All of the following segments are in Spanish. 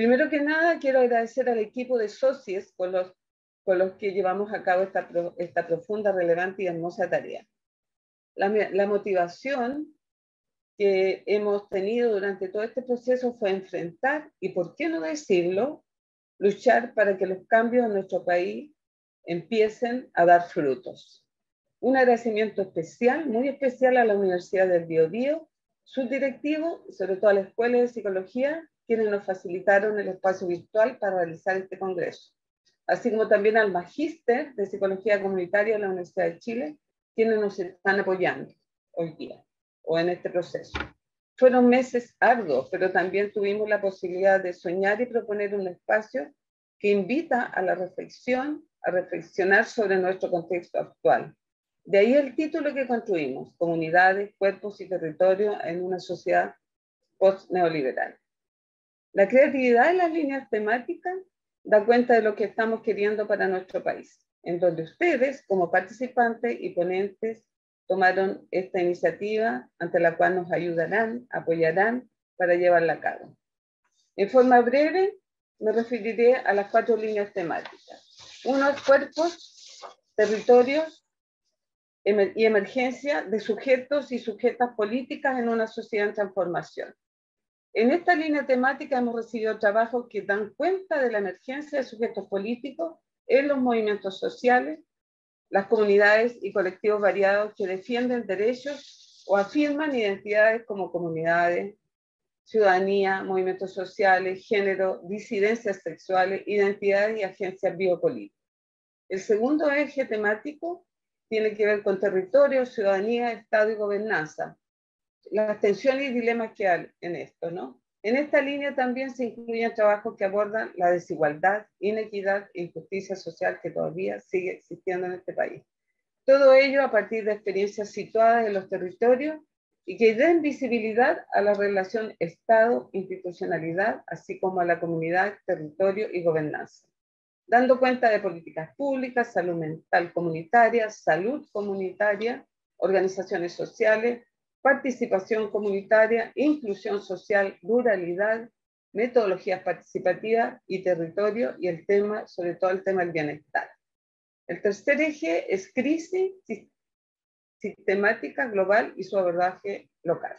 Primero que nada, quiero agradecer al equipo de socios con los que llevamos a cabo esta profunda, relevante y hermosa tarea. La motivación que hemos tenido durante todo este proceso fue enfrentar, y por qué no decirlo, luchar para que los cambios en nuestro país empiecen a dar frutos. Un agradecimiento especial, muy especial a la Universidad del Biobío, sus directivos y sobre todo a la Escuela de Psicología, quienes nos facilitaron el espacio virtual para realizar este congreso, así como también al Magíster de Psicología Comunitaria de la Universidad de Chile, quienes nos están apoyando hoy día o en este proceso. Fueron meses arduos, pero también tuvimos la posibilidad de soñar y proponer un espacio que invita a la reflexión, a reflexionar sobre nuestro contexto actual. De ahí el título que construimos: Comunidades, Cuerpos y Territorios en una sociedad post-neoliberal. La creatividad en las líneas temáticas da cuenta de lo que estamos queriendo para nuestro país, en donde ustedes, como participantes y ponentes, tomaron esta iniciativa ante la cual nos ayudarán, apoyarán para llevarla a cabo. En forma breve, me referiré a las 4 líneas temáticas. Uno es cuerpos, territorios y emergencia de sujetos y sujetas políticas en una sociedad en transformación. En esta línea temática hemos recibido trabajos que dan cuenta de la emergencia de sujetos políticos en los movimientos sociales, las comunidades y colectivos variados que defienden derechos o afirman identidades como comunidades, ciudadanía, movimientos sociales, género, disidencias sexuales, identidades y agencias biopolíticas. El segundo eje temático tiene que ver con territorio, ciudadanía, Estado y gobernanza. Las tensiones y dilemas que hay en esto, ¿no? En esta línea también se incluyen trabajos que abordan la desigualdad, inequidad e injusticia social que todavía sigue existiendo en este país. Todo ello a partir de experiencias situadas en los territorios y que den visibilidad a la relación Estado-institucionalidad, así como a la comunidad, territorio y gobernanza, dando cuenta de políticas públicas, salud mental comunitaria, salud comunitaria, organizaciones sociales, participación comunitaria, inclusión social, ruralidad, metodologías participativas y territorio, y el tema, sobre todo el tema del bienestar. El tercer eje es crisis sistemática global y su abordaje local.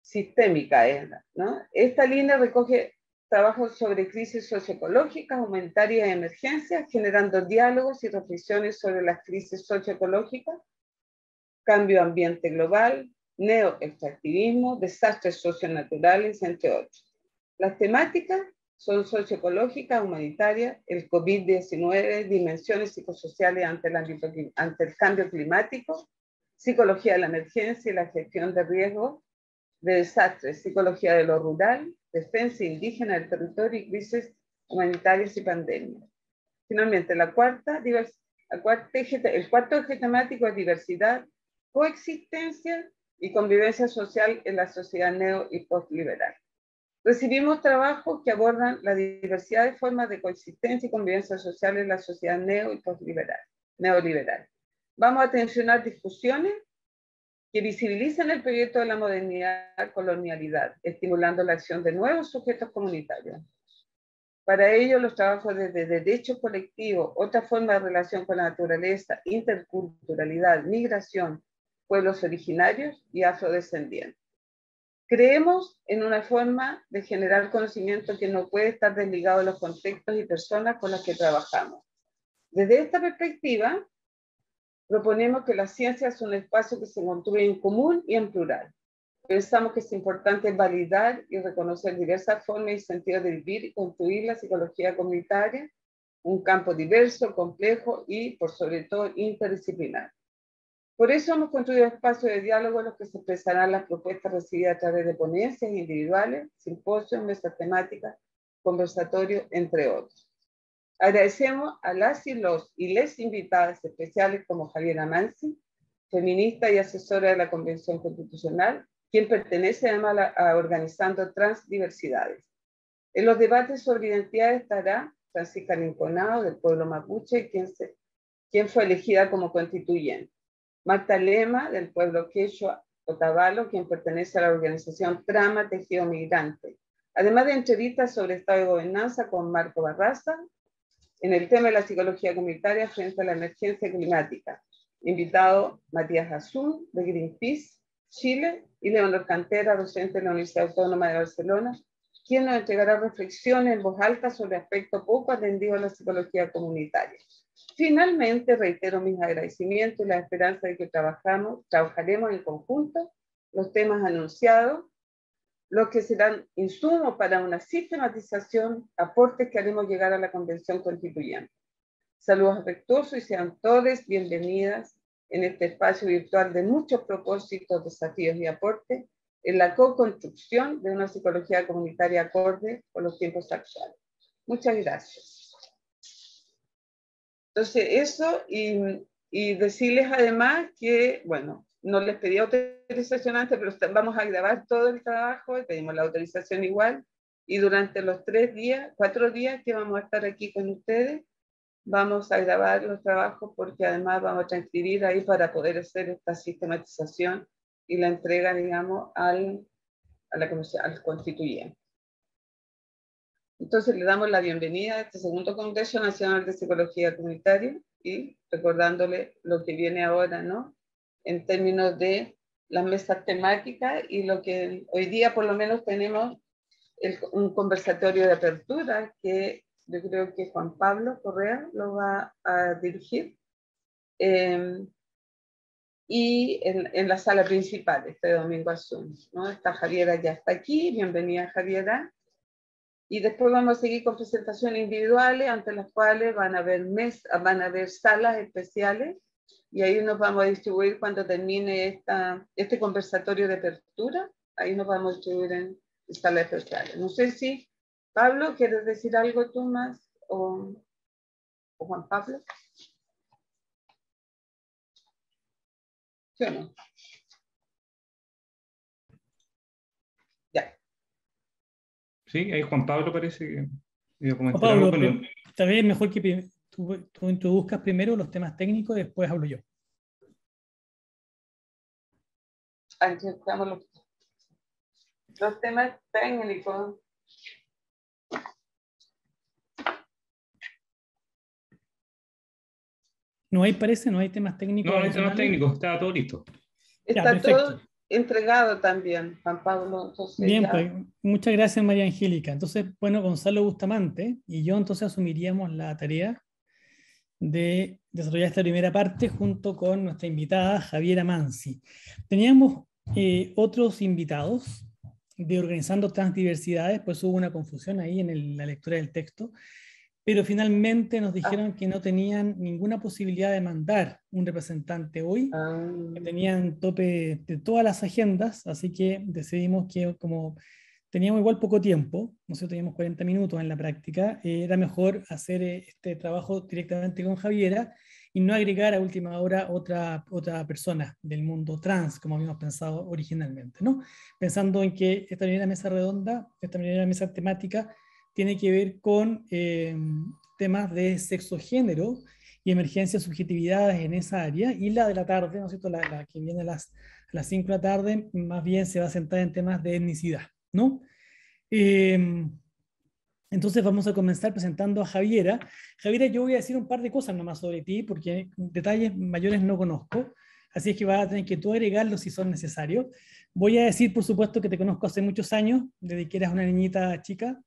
Sistémica es, ¿no? Esta línea recoge trabajos sobre crisis socioecológicas, humanitarias y emergencias, generando diálogos y reflexiones sobre las crisis socioecológicas, cambio ambiente global, neoextractivismo, desastres socionaturales, entre otros. Las temáticas son socioecológicas, humanitarias, el COVID-19, dimensiones psicosociales ante el cambio climático, psicología de la emergencia y la gestión de riesgos de desastres, psicología de lo rural, defensa indígena del territorio y crisis humanitarias y pandemias. Finalmente, el cuarto eje temático es diversidad, coexistencia y convivencia social en la sociedad neo y postliberal. Recibimos trabajos que abordan la diversidad de formas de coexistencia y convivencia social en la sociedad neo y postliberal, neoliberal. Vamos a tensionar discusiones que visibilicen el proyecto de la modernidad colonialidad, estimulando la acción de nuevos sujetos comunitarios. Para ello, los trabajos desde derechos colectivos, otra forma de relación con la naturaleza, interculturalidad, migración, pueblos originarios y afrodescendientes. Creemos en una forma de generar conocimiento que no puede estar desligado de los contextos y personas con las que trabajamos. Desde esta perspectiva, proponemos que la ciencia es un espacio que se construye en común y en plural. Pensamos que es importante validar y reconocer diversas formas y sentidos de vivir y construir la psicología comunitaria, un campo diverso, complejo y, por sobre todo, interdisciplinar. Por eso hemos construido espacios de diálogo en los que se expresarán las propuestas recibidas a través de ponencias individuales, simposios, mesas temáticas, conversatorios, entre otros. Agradecemos a las y los y les invitadas especiales como Javiera Mansi, feminista y asesora de la Convención Constitucional, quien pertenece además a Organizando Transdiversidades. En los debates sobre identidad estará Francisca Rinconado, del pueblo mapuche, quien fue elegida como constituyente. Marta Lema, del pueblo quechua Otavalo, quien pertenece a la organización Trama Tejido Migrante. además de entrevistas sobre estado de gobernanza con Marco Barraza, en el tema de la psicología comunitaria frente a la emergencia climática. Invitado Matías Azul, de Greenpeace, Chile, y Leonor Cantera, docente de la Universidad Autónoma de Barcelona, quien nos entregará reflexiones en voz alta sobre aspectos poco atendidos a la psicología comunitaria. Finalmente, reitero mis agradecimientos y la esperanza de que trabajaremos en conjunto los temas anunciados, los que serán insumos para una sistematización, aportes que haremos llegar a la Convención Constituyente. Saludos afectuosos y sean todas bienvenidas en este espacio virtual de muchos propósitos, desafíos y aportes en la co-construcción de una psicología comunitaria acorde con los tiempos actuales. Muchas gracias. Entonces, eso, y decirles además que, bueno, no les pedí autorización antes, pero vamos a grabar todo el trabajo, pedimos la autorización igual, y durante los 4 días que vamos a estar aquí con ustedes, vamos a grabar los trabajos porque además vamos a transcribir ahí para poder hacer esta sistematización y la entrega, digamos, al constituyente. Entonces le damos la bienvenida a este segundo Congreso Nacional de Psicología Comunitaria y recordándole lo que viene ahora, ¿no? En términos de las mesas temáticas y lo que hoy día por lo menos tenemos un conversatorio de apertura que yo creo que Juan Pablo Correa lo va a dirigir. Y en la sala principal, este domingo a Zoom, ¿no? Está Javiera, ya está aquí, bienvenida Javiera. Y después vamos a seguir con presentaciones individuales, ante las cuales van a haber salas especiales, y ahí nos vamos a distribuir cuando termine este conversatorio de apertura, ahí nos vamos a distribuir en salas especiales. No sé si, Pablo, ¿quieres decir algo tú más? ¿O Juan Pablo? ¿Sí o no? Ya. Sí, ahí Juan Pablo parece que iba a comentar Juan Pablo, algo. Bueno, tal vez mejor que tú introduzcas primero los temas técnicos y después hablo yo. Aquí estamos los temas técnicos. No hay temas técnicos. no hay temas técnicos, estaba todo listo. Está todo entregado también, Juan Pablo. Entonces bien, ya... pues muchas gracias, María Angélica. Entonces, bueno, Gonzalo Bustamante y yo entonces asumiríamos la tarea de desarrollar esta primera parte junto con nuestra invitada Javiera Mansi. Teníamos otros invitados de Organizando Transdiversidades, pues hubo una confusión ahí en la lectura del texto, pero finalmente nos dijeron que no tenían ninguna posibilidad de mandar un representante hoy, que tenían tope de todas las agendas, así que decidimos que como teníamos igual poco tiempo, nosotros teníamos 40 minutos en la práctica, era mejor hacer este trabajo directamente con Javiera y no agregar a última hora otra persona del mundo trans, como habíamos pensado originalmente, ¿no? Pensando en que esta primera mesa redonda, esta primera mesa temática, tiene que ver con temas de sexo-género y emergencias subjetividades en esa área, y la de la tarde, ¿no es cierto?, la que viene a las 5 de la tarde, más bien se va a centrar en temas de etnicidad, ¿no? Entonces vamos a comenzar presentando a Javiera. Javiera, yo voy a decir un par de cosas nomás sobre ti, porque detalles mayores no conozco, así es que vas a tener que tú agregarlos si son necesarios. Voy a decir, por supuesto, que te conozco hace muchos años, desde que eras una niñita chica,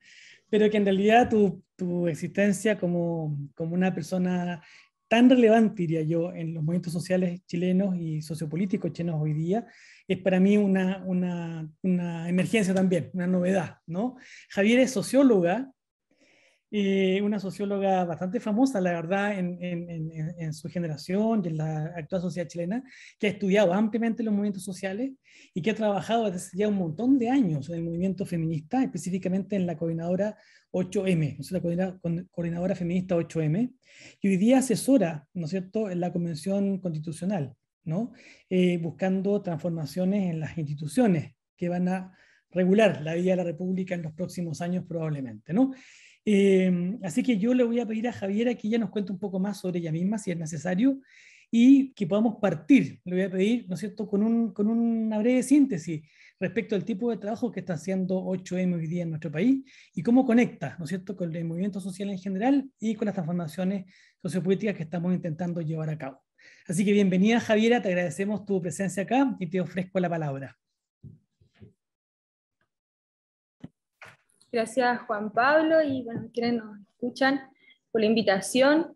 pero que en realidad tu existencia como una persona tan relevante, diría yo, en los movimientos sociales chilenos y sociopolíticos chilenos hoy día, es para mí una emergencia también, una novedad, ¿no? Javiera es socióloga, una socióloga bastante famosa, la verdad, en su generación y en la actual sociedad chilena, que ha estudiado ampliamente los movimientos sociales y que ha trabajado desde ya un montón de años en el movimiento feminista, específicamente en la coordinadora 8M, ¿no es cierto?, la coordinadora feminista 8M, y hoy día asesora, ¿no es cierto?, en la Convención Constitucional, ¿no? Buscando transformaciones en las instituciones que van a regular la vida de la República en los próximos años probablemente, ¿no? Así que yo le voy a pedir a Javiera que ella nos cuente un poco más sobre ella misma, si es necesario, y que podamos partir. Le voy a pedir, ¿no es cierto?, con una breve síntesis respecto al tipo de trabajo que está haciendo 8M hoy día en nuestro país y cómo conecta, ¿no es cierto?, con el movimiento social en general y con las transformaciones sociopolíticas que estamos intentando llevar a cabo. Así que bienvenida, Javiera, te agradecemos tu presencia acá y te ofrezco la palabra. Gracias, Juan Pablo, y bueno, quienes nos escuchan, por la invitación.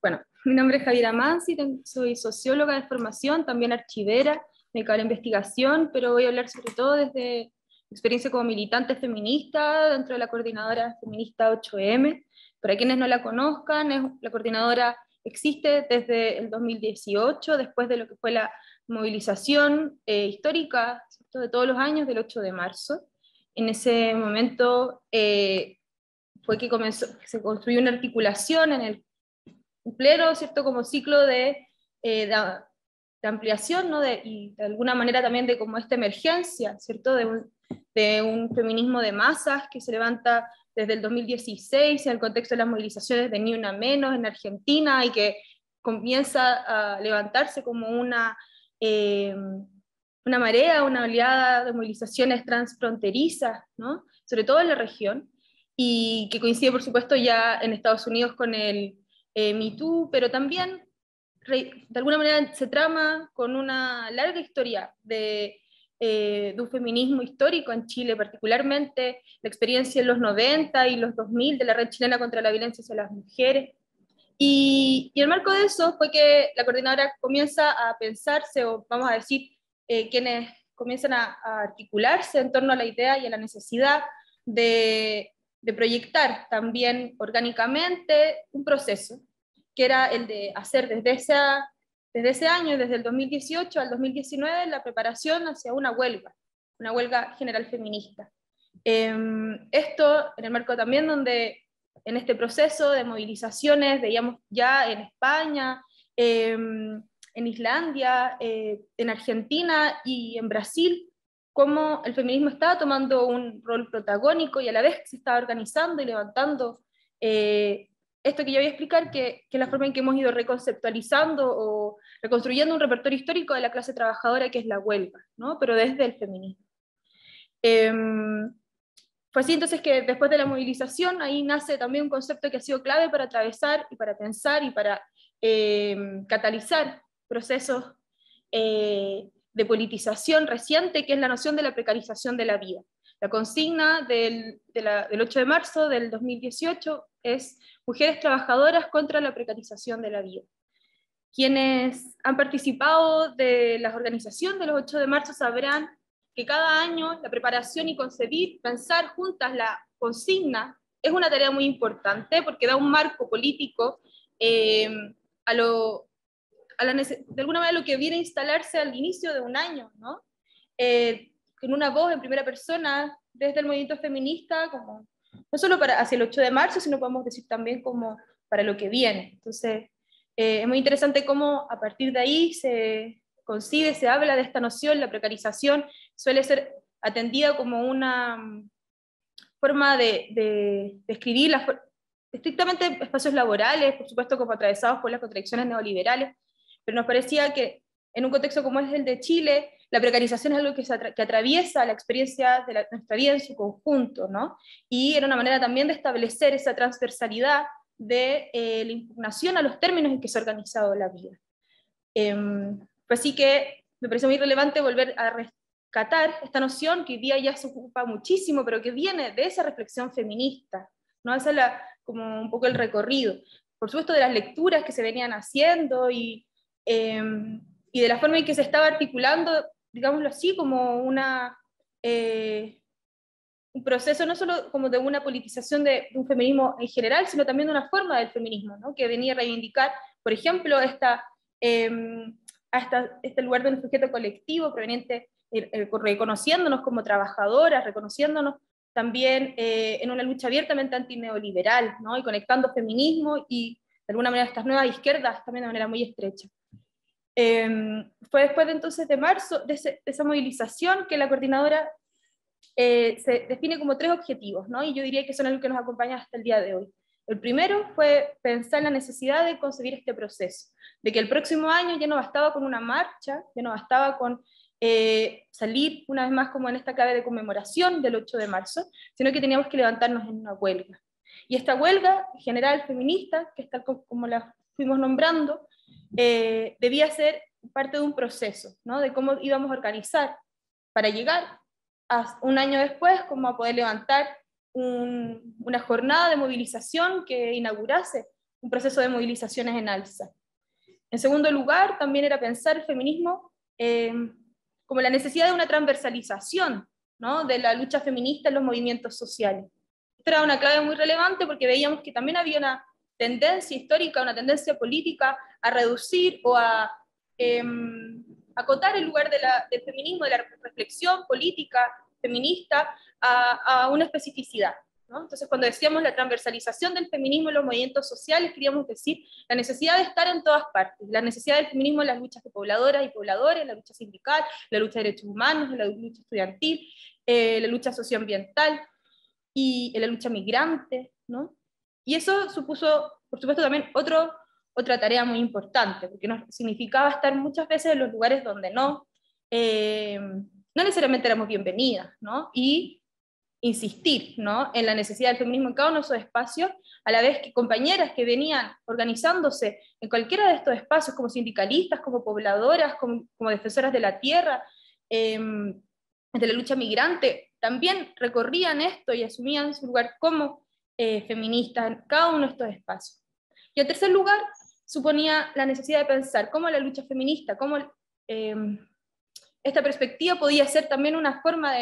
Bueno, mi nombre es Javiera Mansi, soy socióloga de formación, también archivera, dedicada a la investigación, pero voy a hablar sobre todo desde mi experiencia como militante feminista dentro de la coordinadora feminista 8M. Para quienes no la conozcan, la coordinadora existe desde el 2018, después de lo que fue la movilización histórica, ¿cierto?, de todos los años del 8 de marzo. En ese momento fue que se construyó una articulación en el pleno, ¿cierto?, como ciclo de ampliación, ¿no?, y de alguna manera también de como esta emergencia, ¿cierto?, de un feminismo de masas que se levanta desde el 2016 en el contexto de las movilizaciones de Ni Una Menos en Argentina, y que comienza a levantarse como una marea, una oleada de movilizaciones transfronterizas, ¿no?, sobre todo en la región, y que coincide por supuesto ya en Estados Unidos con el Me Too, pero también de alguna manera se trama con una larga historia de un feminismo histórico en Chile, particularmente la experiencia en los 90 y los 2000 de la Red Chilena contra la Violencia hacia las Mujeres. Y en el marco de eso fue que la coordinadora comienza a pensarse, o vamos a decir, quienes comienzan a articularse en torno a la idea y a la necesidad de proyectar también orgánicamente un proceso, que era el de hacer desde ese año, desde el 2018 al 2019, la preparación hacia una huelga general feminista. Esto en el marco también donde en este proceso de movilizaciones veíamos ya en España, en Islandia, en Argentina y en Brasil, cómo el feminismo estaba tomando un rol protagónico y a la vez se estaba organizando y levantando esto que yo voy a explicar, que es la forma en que hemos ido reconceptualizando o reconstruyendo un repertorio histórico de la clase trabajadora, que es la huelga, ¿no?, pero desde el feminismo. Fue así entonces que después de la movilización, ahí nace también un concepto que ha sido clave para atravesar y para pensar y para catalizar procesos de politización reciente, que es la noción de la precarización de la vida. La consigna del 8 de marzo del 2018 es Mujeres trabajadoras contra la precarización de la vida. Quienes han participado de la organización de los 8 de marzo sabrán que cada año la preparación y pensar juntas la consigna es una tarea muy importante porque da un marco político de alguna manera lo que viene a instalarse al inicio de un año, ¿no? Con una voz en primera persona desde el movimiento feminista, como, no solo hacia el 8 de marzo, sino podemos decir también como para lo que viene. Entonces, es muy interesante cómo a partir de ahí se concibe, se habla de esta noción. La precarización suele ser atendida como una forma de describir estrictamente espacios laborales, por supuesto como atravesados por las contradicciones neoliberales, pero nos parecía que en un contexto como es el de Chile, la precarización es algo que atraviesa la experiencia de nuestra vida en su conjunto, ¿no? Y era una manera también de establecer esa transversalidad de la impugnación a los términos en que se ha organizado la vida. Así que me parece muy relevante volver a rescatar esta noción que hoy día ya se ocupa muchísimo, pero que viene de esa reflexión feminista, ¿no? Esa es como un poco el recorrido. Por supuesto, de las lecturas que se venían haciendo y de la forma en que se estaba articulando, digámoslo así, como un proceso no solo como de una politización de un feminismo en general, sino también de una forma del feminismo, ¿no?, que venía a reivindicar, por ejemplo, este lugar de un sujeto colectivo proveniente, reconociéndonos como trabajadoras, reconociéndonos también en una lucha abiertamente antineoliberal, ¿no?, y conectando feminismo y de alguna manera estas nuevas izquierdas también de manera muy estrecha. Fue después de entonces de marzo, de esa movilización, que la coordinadora se define como 3 objetivos, ¿no?, y yo diría que son los que nos acompañan hasta el día de hoy. El primero fue pensar en la necesidad de concebir este proceso, de que el próximo año ya no bastaba con una marcha, ya no bastaba con salir una vez más como en esta clave de conmemoración del 8 de marzo, sino que teníamos que levantarnos en una huelga. Y esta huelga general feminista, que es tal como la fuimos nombrando, debía ser parte de un proceso, ¿no? De cómo íbamos a organizar para llegar a un año después, como a poder levantar una jornada de movilización que inaugurase un proceso de movilizaciones en alza. En segundo lugar, también era pensar el feminismo como la necesidad de una transversalización, ¿no? De la lucha feminista en los movimientos sociales. Esta era una clave muy relevante porque veíamos que también había una tendencia histórica, una tendencia política a reducir o a acotar el lugar del feminismo, de la reflexión política feminista a una especificidad, ¿no? Entonces, cuando decíamos la transversalización del feminismo en los movimientos sociales, queríamos decir la necesidad de estar en todas partes, la necesidad del feminismo en las luchas de pobladoras y pobladores, la lucha sindical, la lucha de derechos humanos, la lucha estudiantil, la lucha socioambiental y la lucha migrante, ¿no? Y eso supuso, por supuesto, también otra tarea muy importante, porque nos significaba estar muchas veces en los lugares donde no necesariamente éramos bienvenidas, ¿no? Y insistir, ¿no? En la necesidad del feminismo en cada uno de esos espacios, a la vez que compañeras que venían organizándose en cualquiera de estos espacios como sindicalistas, como pobladoras, como defensoras de la tierra, de la lucha migrante, también recorrían esto y asumían su lugar como feministas en cada uno de estos espacios. Y en tercer lugar, suponía la necesidad de pensar cómo la lucha feminista, cómo esta perspectiva podía ser también una forma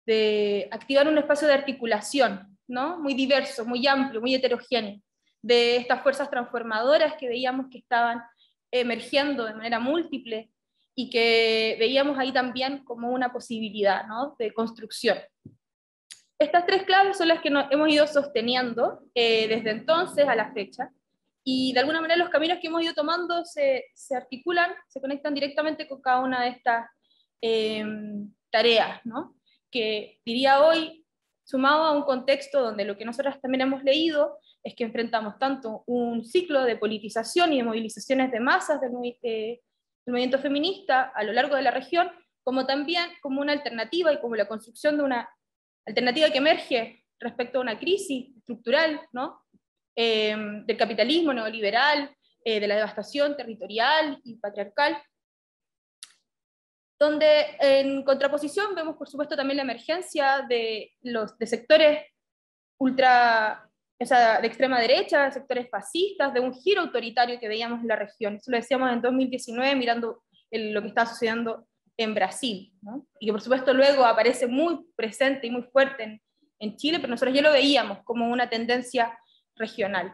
de activar un espacio de articulación, ¿no? Muy diverso, muy amplio, muy heterogéneo, de estas fuerzas transformadoras que veíamos que estaban emergiendo de manera múltiple y que veíamos ahí también como una posibilidad, ¿no? De construcción. Estas tres claves son las que hemos ido sosteniendo desde entonces a la fecha, y de alguna manera los caminos que hemos ido tomando se articulan, se conectan directamente con cada una de estas tareas, ¿no? Que diría hoy, sumado a un contexto donde lo que nosotras también hemos leído es que enfrentamos tanto un ciclo de politización y de movilizaciones de masas del movimiento feminista a lo largo de la región, como también como una alternativa y como la construcción de una alternativa que emerge respecto a una crisis estructural, ¿no? Del capitalismo neoliberal, de la devastación territorial y patriarcal, donde en contraposición vemos por supuesto también la emergencia de sectores de extrema derecha, de sectores fascistas, de un giro autoritario que veíamos en la región. Eso lo decíamos en 2019 mirando lo que estaba sucediendo en Brasil, ¿no? Y que por supuesto luego aparece muy presente y muy fuerte en Chile, pero nosotros ya lo veíamos como una tendencia regional.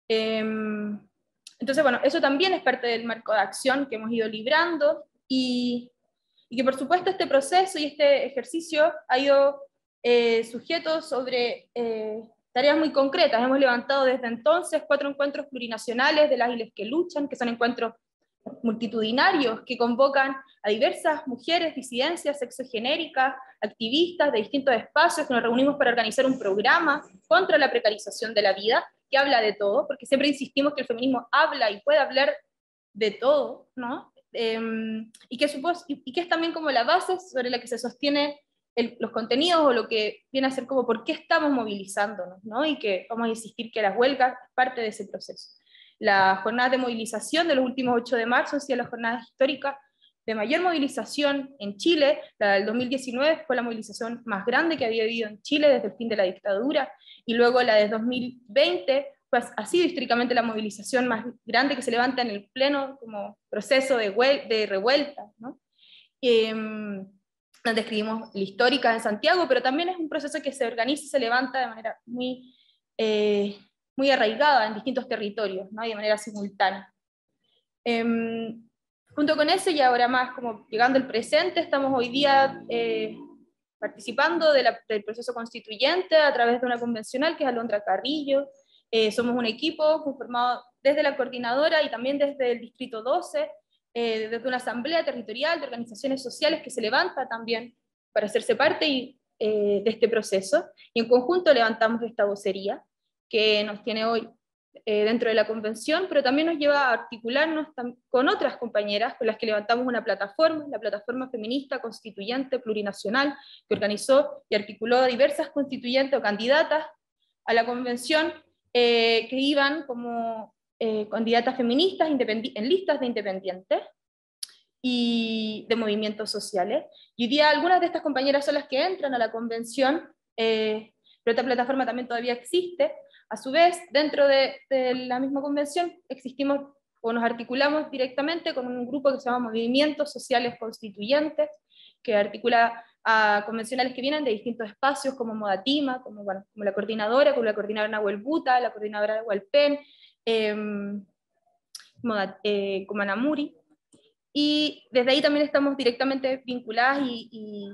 Entonces, bueno, eso también es parte del marco de acción que hemos ido librando y que por supuesto este proceso y este ejercicio ha ido sujeto sobre tareas muy concretas. Hemos levantado desde entonces 4 encuentros plurinacionales de las Islas que luchan, que son encuentros multitudinarios que convocan a diversas mujeres, disidencias, sexogenéricas, activistas de distintos espacios, que nos reunimos para organizar un programa contra la precarización de la vida, que habla de todo, porque siempre insistimos que el feminismo habla y puede hablar de todo, ¿no? Y que es también como la base sobre la que se sostiene los contenidos o lo que viene a ser como por qué estamos movilizándonos, ¿no? Y que vamos a insistir que las huelgas es parte de ese proceso. Las jornadas de movilización de los últimos 8 de marzo han sido las jornadas históricas de mayor movilización en Chile. La del 2019 fue la movilización más grande que había habido en Chile desde el fin de la dictadura, y luego la de 2020 pues, ha sido históricamente la movilización más grande que se levanta en el pleno como proceso de revuelta, ¿no? Donde escribimos la histórica en Santiago, pero también es un proceso que se organiza y se levanta de manera muy arraigada en distintos territorios, ¿no? Y de manera simultánea. Junto con eso, y ahora más como llegando al presente, estamos hoy día participando del proceso constituyente a través de una convencional que es Alondra Carrillo. Somos un equipo conformado desde la coordinadora y también desde el Distrito 12, desde una asamblea territorial de organizaciones sociales que se levanta también para hacerse parte de este proceso, y en conjunto levantamos esta vocería. que nos tiene hoy dentro de la convención, pero también nos lleva a articularnos con otras compañeras con las que levantamos una plataforma, la plataforma feminista constituyente plurinacional, que organizó y articuló a diversas constituyentes o candidatas a la convención que iban como candidatas feministas en listas de independientes y de movimientos sociales. Y hoy día algunas de estas compañeras son las que entran a la convención, pero esta plataforma también todavía existe. A su vez, dentro de la misma convención existimos o nos articulamos directamente con un grupo que se llama Movimientos Sociales Constituyentes, que articula a convencionales que vienen de distintos espacios, como Modatima, como la coordinadora Nahuel Buta, la coordinadora Hualpen, como Anamuri. Y desde ahí también estamos directamente vinculadas y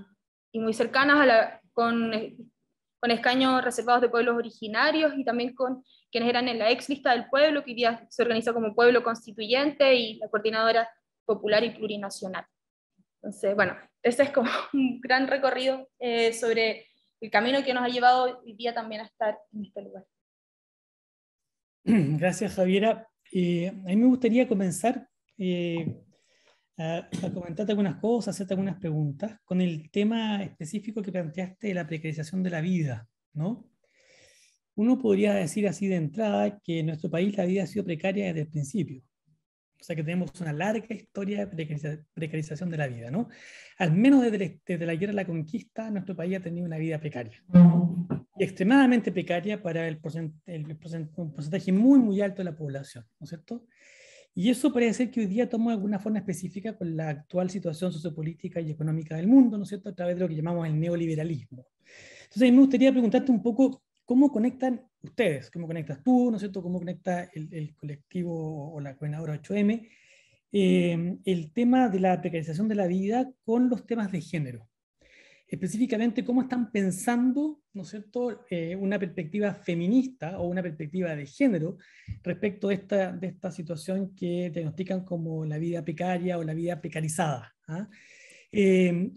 muy cercanas con escaños reservados de pueblos originarios y también con quienes eran en la ex lista del pueblo, que hoy día se organiza como Pueblo Constituyente, y la coordinadora popular y plurinacional. Entonces, bueno, ese es como un gran recorrido sobre el camino que nos ha llevado hoy día también a estar en este lugar. Gracias, Javiera. A mí me gustaría comenzar a comentarte algunas cosas, hacerte algunas preguntas con el tema específico que planteaste de la precarización de la vida, ¿no? Uno podría decir así de entrada que en nuestro país la vida ha sido precaria desde el principio. O sea que tenemos una larga historia de precarización de la vida, ¿no? Al menos desde la guerra de la conquista, nuestro país ha tenido una vida precaria. Y extremadamente precaria para un porcentaje muy, muy alto de la población, ¿no es cierto? Y eso parece ser que hoy día toma alguna forma específica con la actual situación sociopolítica y económica del mundo, ¿no es cierto?, a través de lo que llamamos el neoliberalismo. Entonces, a mí me gustaría preguntarte un poco cómo conectan ustedes, cómo conectas tú, ¿no es cierto?, cómo conecta el colectivo o la coordinadora 8M, el tema de la precarización de la vida con los temas de género. Específicamente, cómo están pensando, ¿no es cierto?, una perspectiva feminista o una perspectiva de género respecto de esta situación que diagnostican como la vida precaria o la vida precarizada, ¿ah?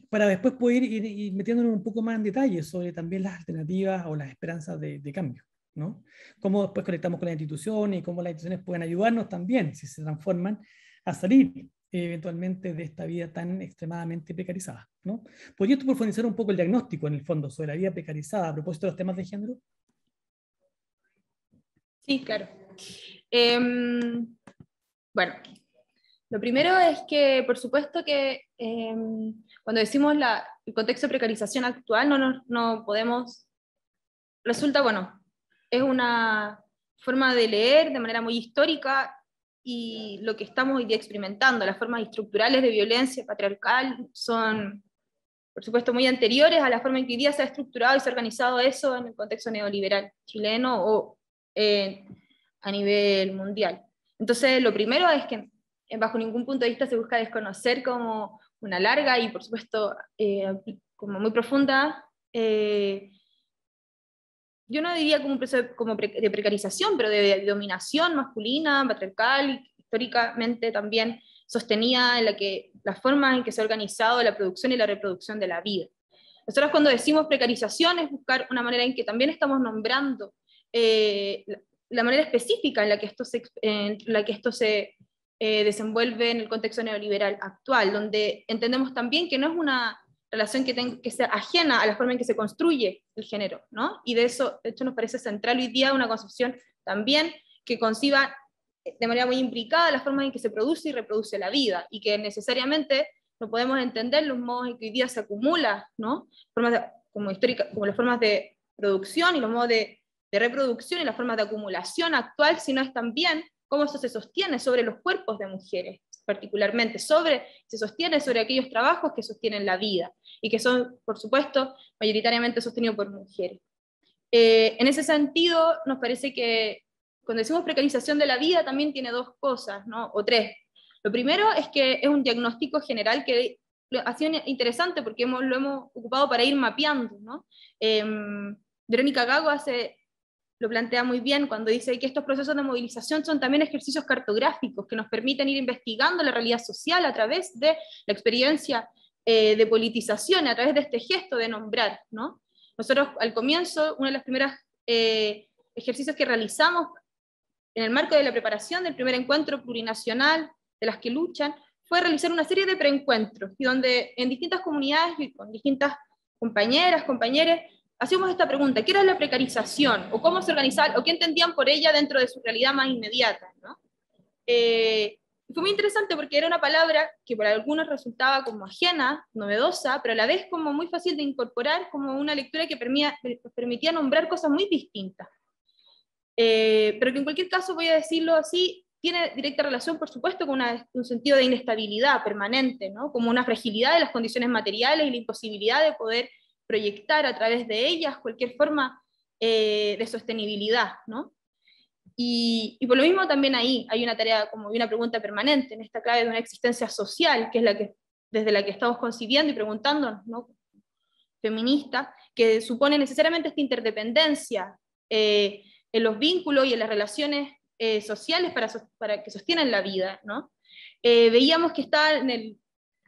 Para después poder ir metiéndonos un poco más en detalle sobre también las alternativas o las esperanzas de cambio, ¿no? Cómo después conectamos con las instituciones y cómo las instituciones pueden ayudarnos también, si se transforman, a salir eventualmente de esta vida tan extremadamente precarizada, ¿no? ¿Podrías tú profundizar un poco el diagnóstico, en el fondo, sobre la vida precarizada a propósito de los temas de género? Sí, claro. Bueno, lo primero es que, por supuesto que cuando decimos el contexto de precarización actual, no podemos, resulta, bueno, es una forma de leer de manera muy histórica, y lo que estamos hoy día experimentando, las formas estructurales de violencia patriarcal, son, por supuesto, muy anteriores a la forma en que hoy día se ha estructurado y se ha organizado eso en el contexto neoliberal chileno o a nivel mundial. Entonces, lo primero es que bajo ningún punto de vista se busca desconocer como una larga y, por supuesto, como muy profunda, yo no diría como un proceso de precarización, pero de dominación masculina, patriarcal, históricamente también sostenida en la forma en que se ha organizado la producción y la reproducción de la vida. Nosotros cuando decimos precarización es buscar una manera en que también estamos nombrando la manera específica en la que esto se desenvuelve en el contexto neoliberal actual, donde entendemos también que no es una relación que sea ajena a la forma en que se construye el género, ¿no? Y de hecho nos parece central hoy día una concepción también que conciba de manera muy implicada las formas en que se produce y reproduce la vida, y que necesariamente no podemos entender los modos en que hoy día se acumula, ¿no? Como las formas de producción y los modos de reproducción y las formas de acumulación actual, sino es también cómo eso se sostiene sobre los cuerpos de mujeres, particularmente se sostiene sobre aquellos trabajos que sostienen la vida, y que son, por supuesto, mayoritariamente sostenidos por mujeres. En ese sentido, nos parece que cuando decimos precarización de la vida también tiene dos cosas, ¿no? O tres. Lo primero es que es un diagnóstico general que ha sido interesante porque lo hemos ocupado para ir mapeando, ¿no? Verónica Gago lo plantea muy bien cuando dice que estos procesos de movilización son también ejercicios cartográficos que nos permiten ir investigando la realidad social a través de la experiencia de politización, a través de este gesto de nombrar, ¿no? Nosotros al comienzo, una de las primeras ejercicios que realizamos en el marco de la preparación del primer encuentro plurinacional de las que luchan, fue realizar una serie de preencuentros, y donde en distintas comunidades y con distintas compañeras, compañeros, hacíamos esta pregunta: ¿qué era la precarización? ¿O cómo se organizaban? ¿O qué entendían por ella dentro de su realidad más inmediata, ¿no? Fue muy interesante porque era una palabra que para algunos resultaba como ajena, novedosa, pero a la vez como muy fácil de incorporar, como una lectura que permitía nombrar cosas muy distintas. Pero que en cualquier caso, voy a decirlo así, tiene directa relación, por supuesto, con un sentido de inestabilidad permanente, ¿no? Como una fragilidad de las condiciones materiales y la imposibilidad de poder proyectar a través de ellas cualquier forma de sostenibilidad, ¿no? Y por lo mismo también ahí hay una tarea, como una pregunta permanente en esta clave de una existencia social, que es la que, desde la que estamos concibiendo y preguntándonos, ¿no? Feminista, que supone necesariamente esta interdependencia en los vínculos y en las relaciones sociales para que sostienen la vida, ¿no? Veíamos que está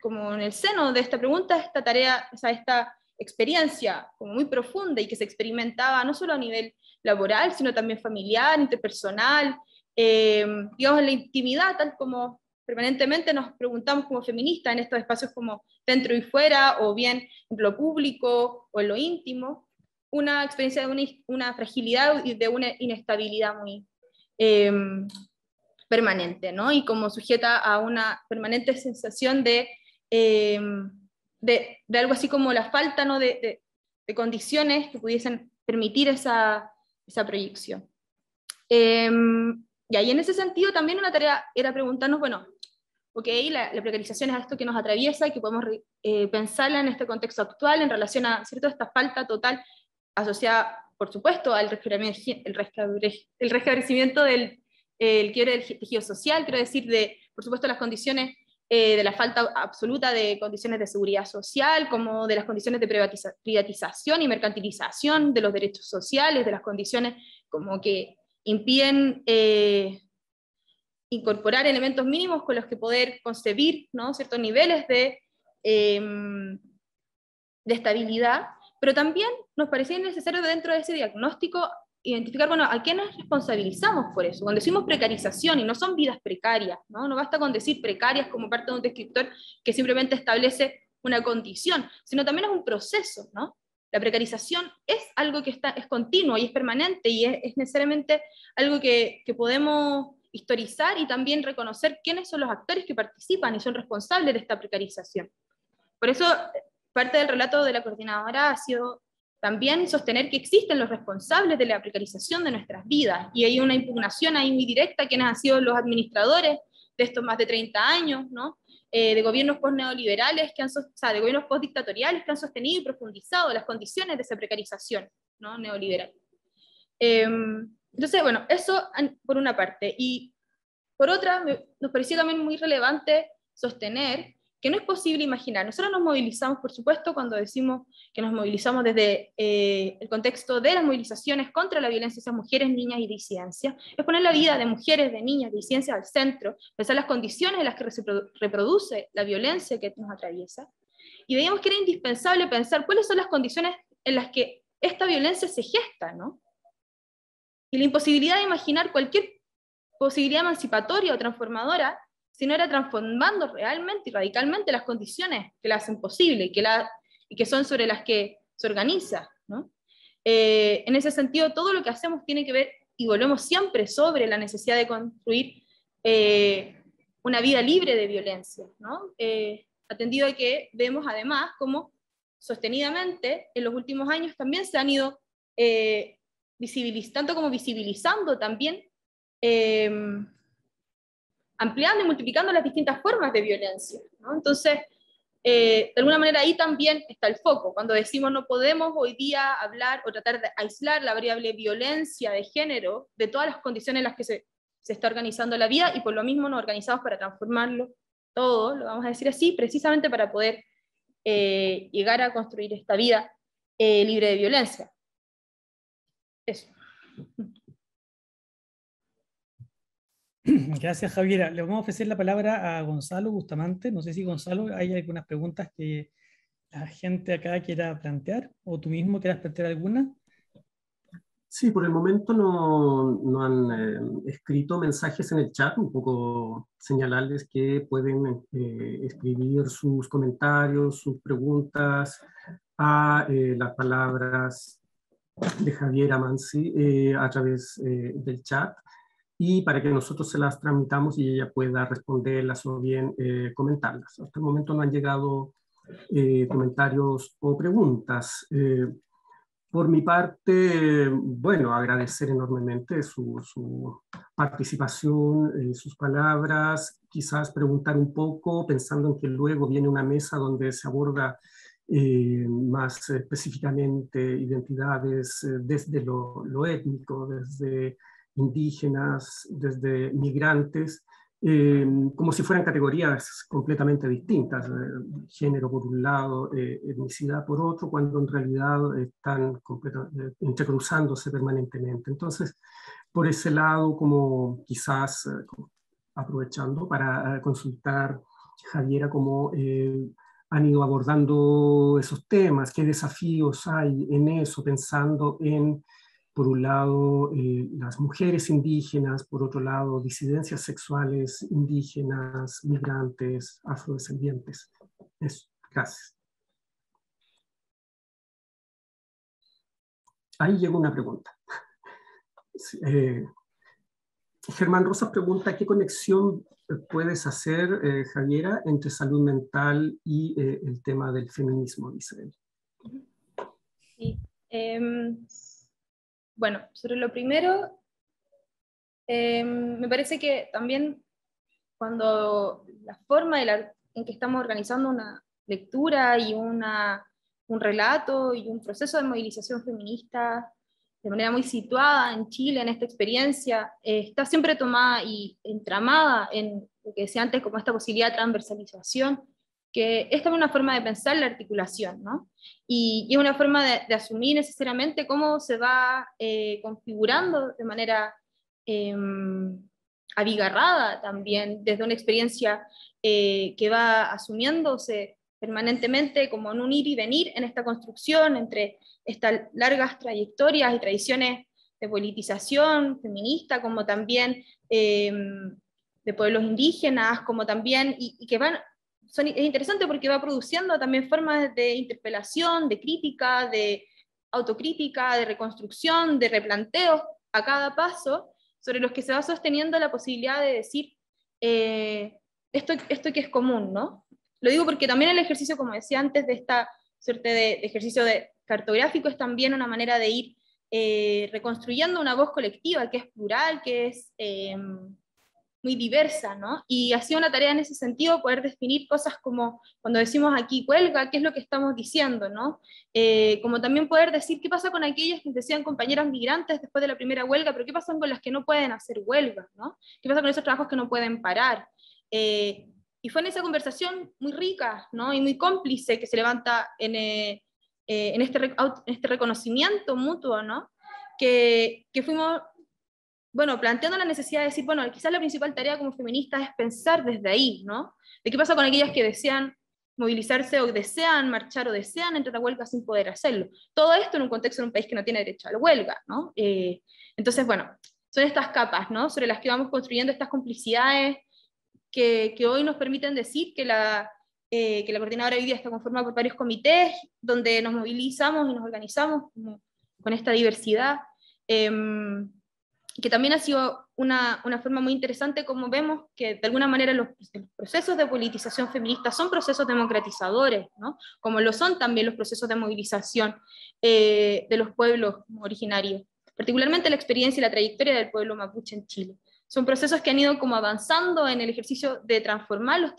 como en el seno de esta pregunta esta tarea, o sea, esta experiencia como muy profunda y que se experimentaba no solo a nivel laboral, sino también familiar, interpersonal, digamos, en la intimidad, tal como permanentemente nos preguntamos como feministas en estos espacios como dentro y fuera, o bien en lo público o en lo íntimo, una experiencia de una fragilidad y de una inestabilidad muy permanente, ¿no? Y como sujeta a una permanente sensación de algo así como la falta, ¿no? de condiciones que pudiesen permitir esa proyección. Y ahí en ese sentido también una tarea era preguntarnos, bueno, ok, la precarización es esto que nos atraviesa y que podemos pensarla en este contexto actual en relación a, ¿cierto?, esta falta total asociada, por supuesto, al restablecimiento del quiebre del tejido social, quiero decir, por supuesto, las condiciones de la falta absoluta de condiciones de seguridad social, como de las condiciones de privatización y mercantilización de los derechos sociales, de las condiciones como que impiden incorporar elementos mínimos con los que poder concebir, ¿no?, ciertos niveles de estabilidad, pero también nos parecía necesario dentro de ese diagnóstico identificar, bueno, a qué nos responsabilizamos por eso. Cuando decimos precarización, y no son vidas precarias, ¿no? No basta con decir precarias como parte de un descriptor que simplemente establece una condición, sino también es un proceso, ¿no? La precarización es algo que es continuo y es permanente, y es necesariamente algo que podemos historizar y también reconocer quiénes son los actores que participan y son responsables de esta precarización. Por eso, parte del relato de la coordinadora ha sido también sostener que existen los responsables de la precarización de nuestras vidas, y hay una impugnación ahí muy directa a quienes han sido los administradores de estos más de 30 años, ¿no? De gobiernos post-neoliberales, de gobiernos post-dictatoriales que han sostenido y profundizado las condiciones de esa precarización, ¿no?, neoliberal. Entonces, bueno, eso por una parte. Y por otra, nos pareció también muy relevante sostener que no es posible imaginar. Nosotros nos movilizamos, por supuesto, cuando decimos que nos movilizamos desde el contexto de las movilizaciones contra la violencia hacia mujeres, niñas y disidencias, es poner la vida de mujeres, de niñas, de disidencias al centro, pensar las condiciones en las que se reproduce la violencia que nos atraviesa, y veíamos que era indispensable pensar cuáles son las condiciones en las que esta violencia se gesta, ¿no? Y la imposibilidad de imaginar cualquier posibilidad emancipatoria o transformadora si no era transformando realmente y radicalmente las condiciones que la hacen posible y que son sobre las que se organiza, ¿no? En ese sentido, todo lo que hacemos tiene que ver, y volvemos siempre sobre la necesidad de construir una vida libre de violencia, ¿no? Atendido a que vemos además cómo sostenidamente en los últimos años también se han ido tanto como visibilizando también ampliando y multiplicando las distintas formas de violencia, ¿no? Entonces, de alguna manera ahí también está el foco. Cuando decimos no podemos hoy día hablar o tratar de aislar la variable violencia de género de todas las condiciones en las que se está organizando la vida, y por lo mismo nos organizamos para transformarlo todo, lo vamos a decir así, precisamente para poder llegar a construir esta vida libre de violencia. Eso. Gracias, Javiera. Le vamos a ofrecer la palabra a Gonzalo Bustamante. No sé si, Gonzalo, hay algunas preguntas que la gente acá quiera plantear, o tú mismo quieras plantear alguna. Sí, por el momento no han escrito mensajes en el chat, un poco señalarles que pueden escribir sus comentarios, sus preguntas a las palabras de Javiera Mansi a través del chat, y para que nosotros se las tramitamos y ella pueda responderlas o bien comentarlas. Hasta el momento no han llegado comentarios o preguntas. Por mi parte, bueno, agradecer enormemente su participación, sus palabras, quizás preguntar un poco, pensando en que luego viene una mesa donde se aborda más específicamente identidades desde lo étnico, desde indígenas, desde migrantes, como si fueran categorías completamente distintas, género por un lado, etnicidad por otro, cuando en realidad están entrecruzándose permanentemente. Entonces, por ese lado, como quizás aprovechando para consultar, Javiera, cómo han ido abordando esos temas, qué desafíos hay en eso, pensando en, por un lado, las mujeres indígenas, por otro lado, disidencias sexuales indígenas, migrantes, afrodescendientes. Eso, gracias. Ahí llegó una pregunta. Germán Rosas pregunta, ¿qué conexión puedes hacer, Javiera, entre salud mental y el tema del feminismo, dice él? Sí. Bueno, sobre lo primero, me parece que también cuando la forma en que estamos organizando una lectura y un relato y un proceso de movilización feminista de manera muy situada en Chile, en esta experiencia, está siempre tomada y entramada en lo que decía antes como esta posibilidad de transversalización, que es también una forma de pensar la articulación, ¿no? Y es una forma de asumir necesariamente cómo se va configurando de manera abigarrada también, desde una experiencia que va asumiéndose permanentemente como en un ir y venir en esta construcción entre estas largas trayectorias y tradiciones de politización feminista, como también de pueblos indígenas, como también, y que es interesante porque va produciendo también formas de interpelación, de crítica, de autocrítica, de reconstrucción, de replanteo a cada paso, sobre los que se va sosteniendo la posibilidad de decir esto que es común, ¿no? Lo digo porque también el ejercicio, como decía antes, de esta suerte de ejercicio cartográfico es también una manera de ir reconstruyendo una voz colectiva que es plural, que es muy diversa, ¿no? Y ha sido una tarea en ese sentido poder definir cosas como, cuando decimos aquí huelga, qué es lo que estamos diciendo, ¿no? Como también poder decir qué pasa con aquellas que decían compañeras migrantes después de la primera huelga, pero qué pasa con las que no pueden hacer huelga, ¿no? ¿Qué pasa con esos trabajos que no pueden parar? Y fue en esa conversación muy rica, ¿no? Y muy cómplice que se levanta en este reconocimiento mutuo, ¿no? Que fuimos, bueno, planteando la necesidad de decir, bueno, quizás la principal tarea como feminista es pensar desde ahí, ¿no? De qué pasa con aquellas que desean movilizarse o desean marchar o desean entrar a huelga sin poder hacerlo. Todo esto en un contexto de un país que no tiene derecho a la huelga, ¿no? Entonces, bueno, son estas capas, ¿no? Sobre las que vamos construyendo estas complicidades que hoy nos permiten decir que la coordinadora hoy día está conformada por varios comités, donde nos movilizamos y nos organizamos con esta diversidad, que también ha sido una forma muy interesante, como vemos que de alguna manera los procesos de politización feminista son procesos democratizadores, ¿no? Como lo son también los procesos de movilización de los pueblos originarios, particularmente la experiencia y la trayectoria del pueblo mapuche en Chile. Son procesos que han ido como avanzando en el ejercicio de transformar los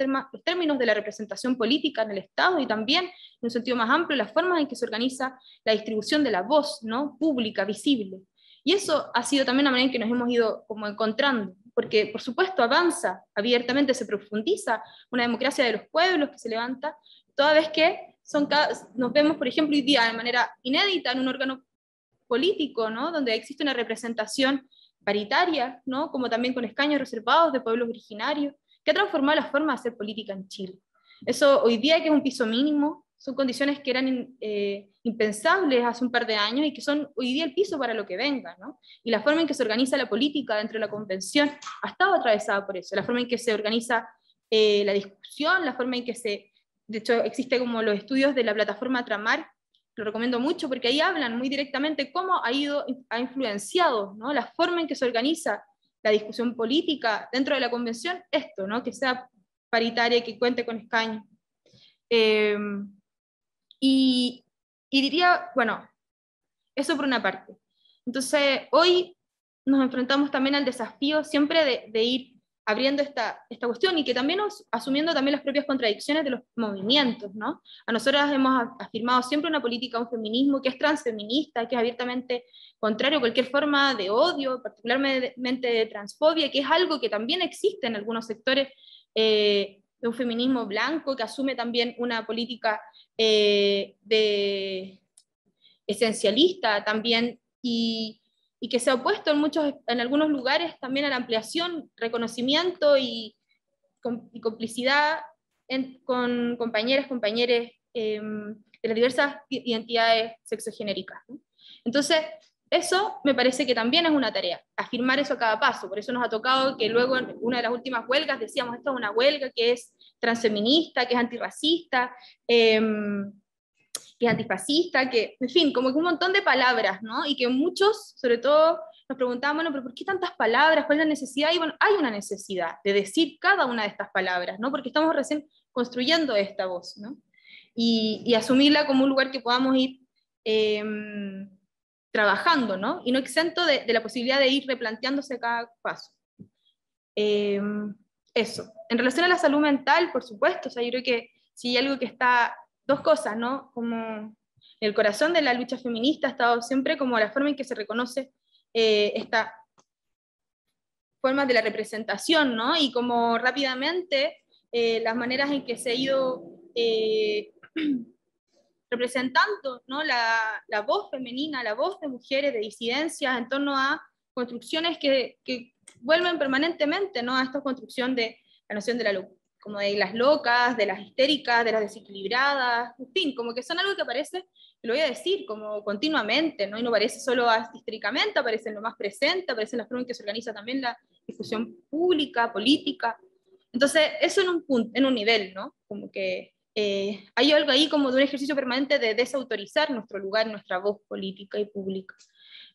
términos de la representación política en el Estado y también, en un sentido más amplio, las formas en que se organiza la distribución de la voz, ¿no? Pública, visible. Y eso ha sido también una manera en que nos hemos ido como encontrando, porque por supuesto avanza abiertamente, se profundiza una democracia de los pueblos que se levanta, toda vez que nos vemos, por ejemplo, hoy día de manera inédita en un órgano político, ¿no? Donde existe una representación paritaria, ¿no? Como también con escaños reservados de pueblos originarios, que ha transformado la forma de hacer política en Chile. Eso hoy día, que es un piso mínimo, son condiciones que eran impensables hace un par de años y que son hoy día el piso para lo que venga, ¿no? Y la forma en que se organiza la política dentro de la convención ha estado atravesada por eso, la forma en que se organiza la discusión, la forma en que de hecho existe como los estudios de la plataforma Tramar, lo recomiendo mucho porque ahí hablan muy directamente cómo ha influenciado, ¿no?, la forma en que se organiza la discusión política dentro de la convención, esto, ¿no?, que sea paritaria, que cuente con escaños. Y diría, bueno, eso por una parte. Entonces, hoy nos enfrentamos también al desafío siempre de ir abriendo esta cuestión y que también asumiendo también las propias contradicciones de los movimientos, ¿no? A nosotras hemos afirmado siempre una política, un feminismo que es transfeminista, que es abiertamente contrario a cualquier forma de odio, particularmente de transfobia, que es algo que también existe en algunos sectores de un feminismo blanco, que asume también una política esencialista también, y que se ha opuesto en algunos lugares también a la ampliación, reconocimiento y complicidad con compañeros de las diversas identidades sexogenéricas, ¿no? Entonces, eso me parece que también es una tarea, afirmar eso a cada paso. Por eso nos ha tocado que luego en una de las últimas huelgas decíamos, esta es una huelga que es transfeminista, que es antirracista, que es antifascista, que, en fin, como que un montón de palabras, ¿no? Y que muchos, sobre todo, nos preguntaban, bueno, pero ¿por qué tantas palabras? ¿Cuál es la necesidad? Y bueno, hay una necesidad de decir cada una de estas palabras, ¿no? Porque estamos recién construyendo esta voz, ¿no? Y asumirla como un lugar que podamos ir trabajando, ¿no? Y no exento de la posibilidad de ir replanteándose cada paso. Eso. En relación a la salud mental, por supuesto, o sea, yo creo que si hay algo que está, dos cosas, ¿no? Como el corazón de la lucha feminista ha estado siempre como la forma en que se reconoce esta forma de la representación, ¿no? Y como rápidamente las maneras en que se ha ido representando, ¿no?, la voz femenina, la voz de mujeres, de disidencias, en torno a construcciones que vuelven permanentemente, ¿no?, a esta construcción de la noción de como de las locas, de las histéricas, de las desequilibradas, en fin, como que son algo que aparece, lo voy a decir, como continuamente, ¿no? Y no aparece solo históricamente, aparece en lo más presente, aparece en la forma en que se organiza también la discusión pública, política. Entonces, eso en un nivel, ¿no? Como que hay algo ahí como de un ejercicio permanente de desautorizar nuestro lugar, nuestra voz política y pública.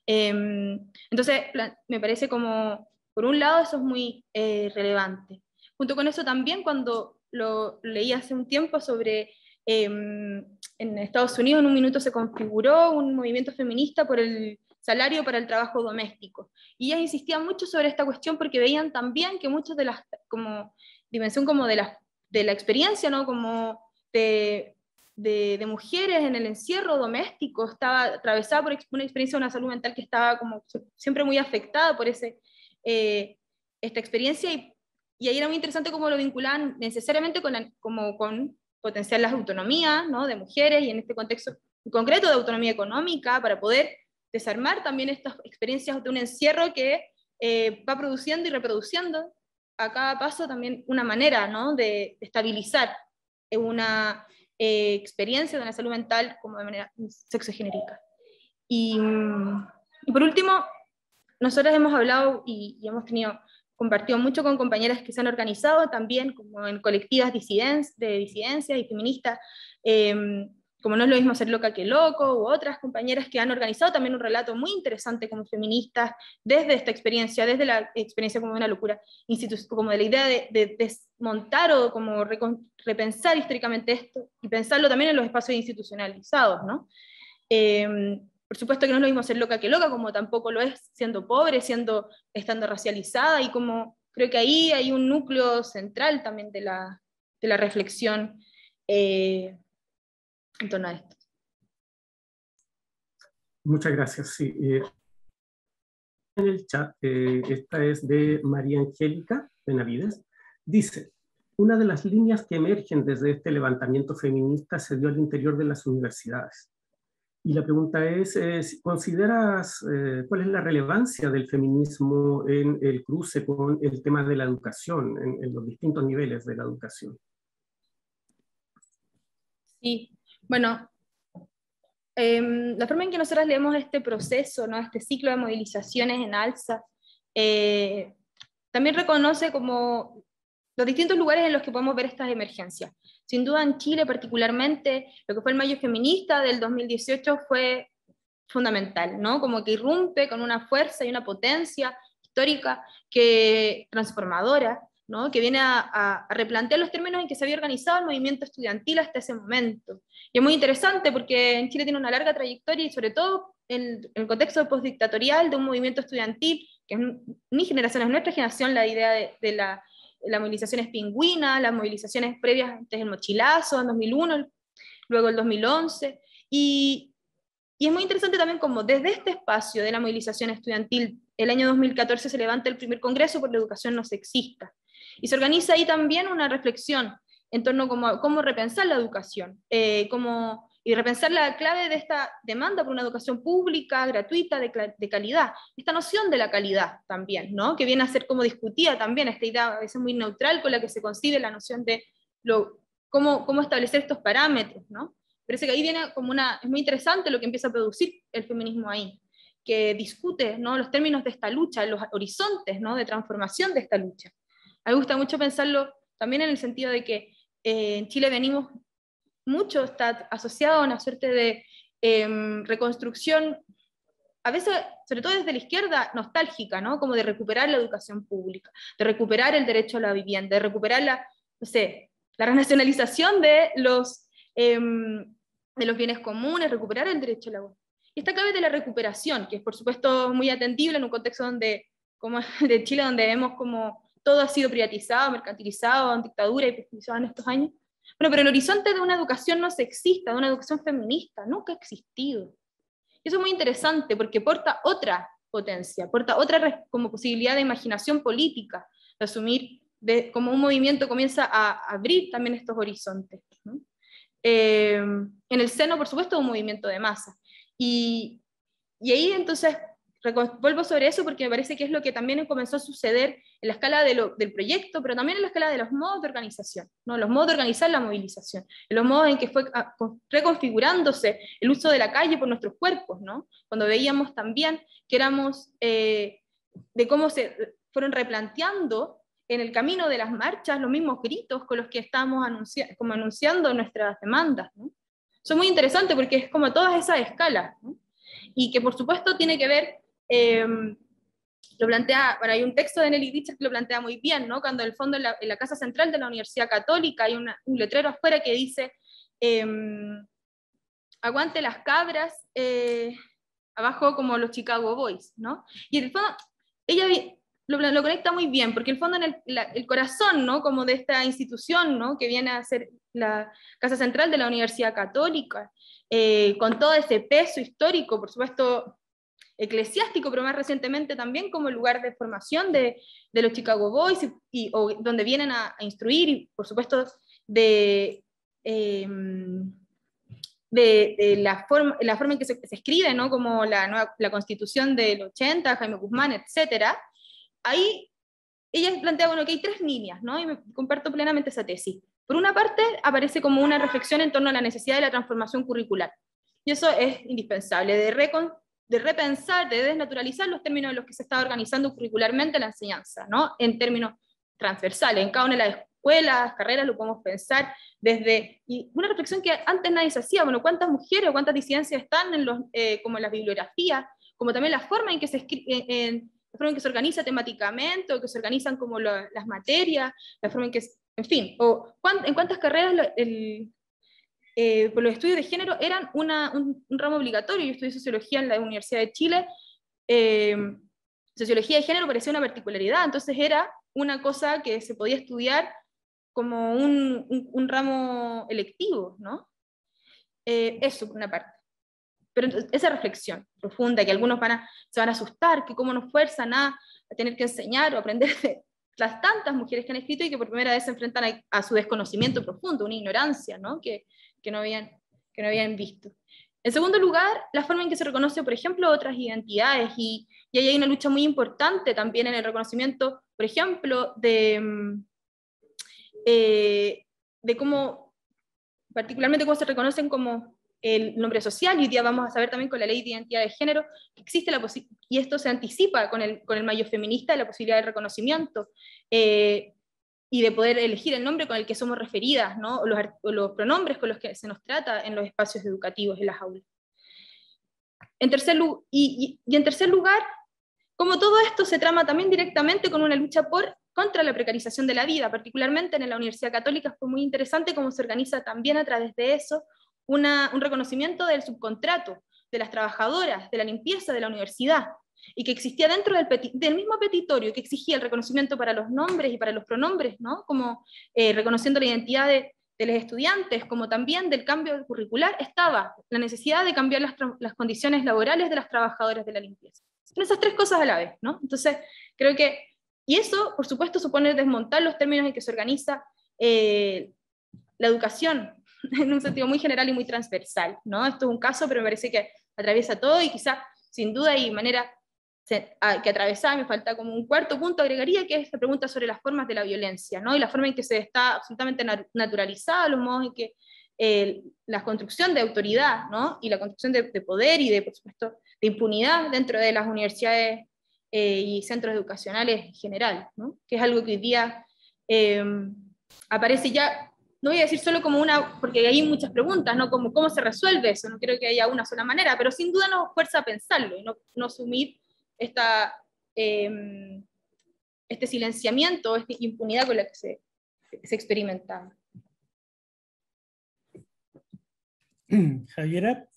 Entonces, me parece como, por un lado, eso es muy relevante. Junto con eso también, cuando lo leí hace un tiempo sobre, en Estados Unidos en un minuto se configuró un movimiento feminista por el salario para el trabajo doméstico. Y ellas insistían mucho sobre esta cuestión porque veían también que muchas de las, como dimensión como de la experiencia, ¿no?, como de mujeres en el encierro doméstico, estaba atravesada por una experiencia de una salud mental que estaba como siempre muy afectada por esta experiencia, y ahí era muy interesante cómo lo vinculaban necesariamente con potenciar las autonomías, ¿no?, de mujeres, y en este contexto en concreto de autonomía económica, para poder desarmar también estas experiencias de un encierro que va produciendo y reproduciendo a cada paso también una manera, ¿no?, de estabilizar una experiencia de una salud mental como de manera sexogenérica. Y por último, nosotros hemos hablado y hemos compartido mucho con compañeras que se han organizado también como en colectivas de disidencias y feministas, como No es lo mismo ser loca que loco, u otras compañeras que han organizado también un relato muy interesante como feministas desde esta experiencia, desde la experiencia como de una locura, como de la idea de desmontar o como repensar históricamente esto y pensarlo también en los espacios institucionalizados, ¿no? Por supuesto que no es lo mismo ser loca que loca, como tampoco lo es siendo pobre, estando racializada, y como creo que ahí hay un núcleo central también de la reflexión en torno a esto. Muchas gracias. Sí, en el chat, esta es de María Angélica Benavides, dice: una de las líneas que emergen desde este levantamiento feminista se dio al interior de las universidades. Y la pregunta es, ¿consideras cuál es la relevancia del feminismo en el cruce con el tema de la educación, en los distintos niveles de la educación? Sí, Bueno, la forma en que nosotros leemos este proceso, ¿no? Este ciclo de movilizaciones en alza, también reconoce como los distintos lugares en los que podemos ver estas emergencias. Sin duda en Chile particularmente, lo que fue el Mayo Feminista del 2018 fue fundamental, ¿no? Como que irrumpe con una fuerza y una potencia histórica transformadora, ¿no? Que viene a replantear los términos en que se había organizado el movimiento estudiantil hasta ese momento. Y es muy interesante porque en Chile tiene una larga trayectoria y sobre todo en el contexto postdictatorial de un movimiento estudiantil, que es mi generación, es nuestra generación, la idea de las movilizaciones pingüinas, las movilizaciones previas antes del mochilazo en 2001, luego el 2011, y es muy interesante también como desde este espacio de la movilización estudiantil, el año 2014 se levanta el primer Congreso por la Educación No Sexista, y se organiza ahí también una reflexión en torno a cómo repensar la educación, y repensar la clave de esta demanda por una educación pública, gratuita, de calidad. Esta noción de la calidad también, ¿no? Que viene a ser como discutida también, esta idea a veces muy neutral con la que se concibe la noción de cómo establecer estos parámetros, ¿no? Parece que ahí viene como es muy interesante lo que empieza a producir el feminismo ahí, que discute, ¿no? Los términos de esta lucha, los horizontes, ¿no? De transformación de esta lucha. A mí me gusta mucho pensarlo también en el sentido de que en Chile venimos mucho, está asociado a una suerte de reconstrucción, a veces, sobre todo desde la izquierda, nostálgica, ¿no? Como de recuperar la educación pública, de recuperar el derecho a la vivienda, de recuperar la renacionalización de los bienes comunes, recuperar el derecho al agua. Y esta clave de la recuperación, que es por supuesto muy atendible en un contexto como de Chile, donde vemos como todo ha sido privatizado, mercantilizado, en dictadura y profundizado en estos años. Bueno, pero el horizonte de una educación no sexista, de una educación feminista, nunca ha existido. Y eso es muy interesante porque porta otra potencia, porta otra como posibilidad de imaginación política, de asumir como un movimiento comienza a abrir también estos horizontes, ¿no? En el seno, por supuesto, de un movimiento de masa. Y ahí entonces vuelvo sobre eso porque me parece que es lo que también comenzó a suceder en la escala del proyecto, pero también en la escala de los modos de organización, ¿no? Los modos de organizar la movilización, en los modos en que fue reconfigurándose el uso de la calle por nuestros cuerpos, ¿no? Cuando veíamos también que éramos, de cómo se fueron replanteando en el camino de las marchas los mismos gritos con los que estábamos anunciando nuestras demandas, ¿no? Eso es muy interesante porque es como todas esas escalas, ¿no? Y que por supuesto tiene que ver, lo plantea, bueno, hay un texto de Nelly Richard que lo plantea muy bien, ¿no? Cuando en el fondo en la Casa Central de la Universidad Católica hay un letrero afuera que dice, aguante las cabras, abajo como los Chicago Boys, ¿no? Y en el fondo, ella lo conecta muy bien, porque en el fondo en el corazón, ¿no? Como de esta institución, ¿no? Que viene a ser la Casa Central de la Universidad Católica, con todo ese peso histórico, por supuesto, eclesiástico, pero más recientemente también como lugar de formación de los Chicago Boys, o donde vienen a instruir, y por supuesto de la forma en que se escribe, ¿no? Como la Constitución del 80, Jaime Guzmán, etc. Ahí ella plantea, bueno, que hay tres líneas, ¿no? Y me comparto plenamente esa tesis. Por una parte, aparece como una reflexión en torno a la necesidad de la transformación curricular. Y eso es indispensable, de repensar, de desnaturalizar los términos en los que se está organizando curricularmente la enseñanza, ¿no? En términos transversales. En cada una de las escuelas, carreras, lo podemos pensar y una reflexión que antes nadie se hacía, bueno, cuántas mujeres o cuántas disidencias están como en las bibliografías, como también la forma en que se la forma en que se organiza temáticamente, o que se organizan como las materias, la forma en que, en fin, o en cuántas carreras por los estudios de género eran un ramo obligatorio. Yo estudié sociología en la Universidad de Chile, sociología de género parecía una particularidad, entonces era una cosa que se podía estudiar como un ramo electivo, ¿no? Eso por una parte. Pero esa reflexión profunda, que algunos se van a asustar, que cómo nos fuerzan a tener que enseñar o aprender de las tantas mujeres que han escrito y que por primera vez se enfrentan a su desconocimiento profundo, una ignorancia, ¿no? que no habían visto. En segundo lugar, la forma en que se reconoce, por ejemplo, otras identidades, y ahí hay una lucha muy importante también en el reconocimiento, por ejemplo, de cómo, particularmente cómo se reconocen como el nombre social, y hoy día vamos a saber también con la ley de identidad de género que existe y esto se anticipa con el mayo feminista, la posibilidad de reconocimiento, y de poder elegir el nombre con el que somos referidas, ¿no? o los pronombres con los que se nos trata en los espacios educativos, en las aulas. En tercer lugar, como todo esto se trama también directamente con una lucha contra la precarización de la vida, particularmente en la Universidad Católica fue muy interesante cómo se organiza también a través de eso un reconocimiento del subcontrato, de las trabajadoras, de la limpieza de la universidad, y que existía dentro del mismo petitorio que exigía el reconocimiento para los nombres y para los pronombres, ¿no? Como reconociendo la identidad de los estudiantes, como también del cambio curricular, estaba la necesidad de cambiar las condiciones laborales de las trabajadoras de la limpieza. Son esas tres cosas a la vez, ¿no? Entonces, creo que, y eso, por supuesto, supone desmontar los términos en que se organiza la educación, en un sentido muy general y muy transversal, ¿no? Esto es un caso, pero me parece que atraviesa todo, y quizá, sin duda y manera que atravesaba, me falta como un cuarto punto, agregaría, que es la pregunta sobre las formas de la violencia, ¿no? Y la forma en que se está absolutamente naturalizada, los modos en que la construcción de autoridad, ¿no? Y la construcción de poder y de, por supuesto, de impunidad dentro de las universidades y centros educacionales en general, ¿no? Que es algo que hoy día aparece ya, no voy a decir solo como porque hay muchas preguntas, ¿no? Como cómo se resuelve eso, no creo que haya una sola manera, pero sin duda nos fuerza a pensarlo y no asumir este silenciamiento, esta impunidad con la que se experimentaba. Javiera,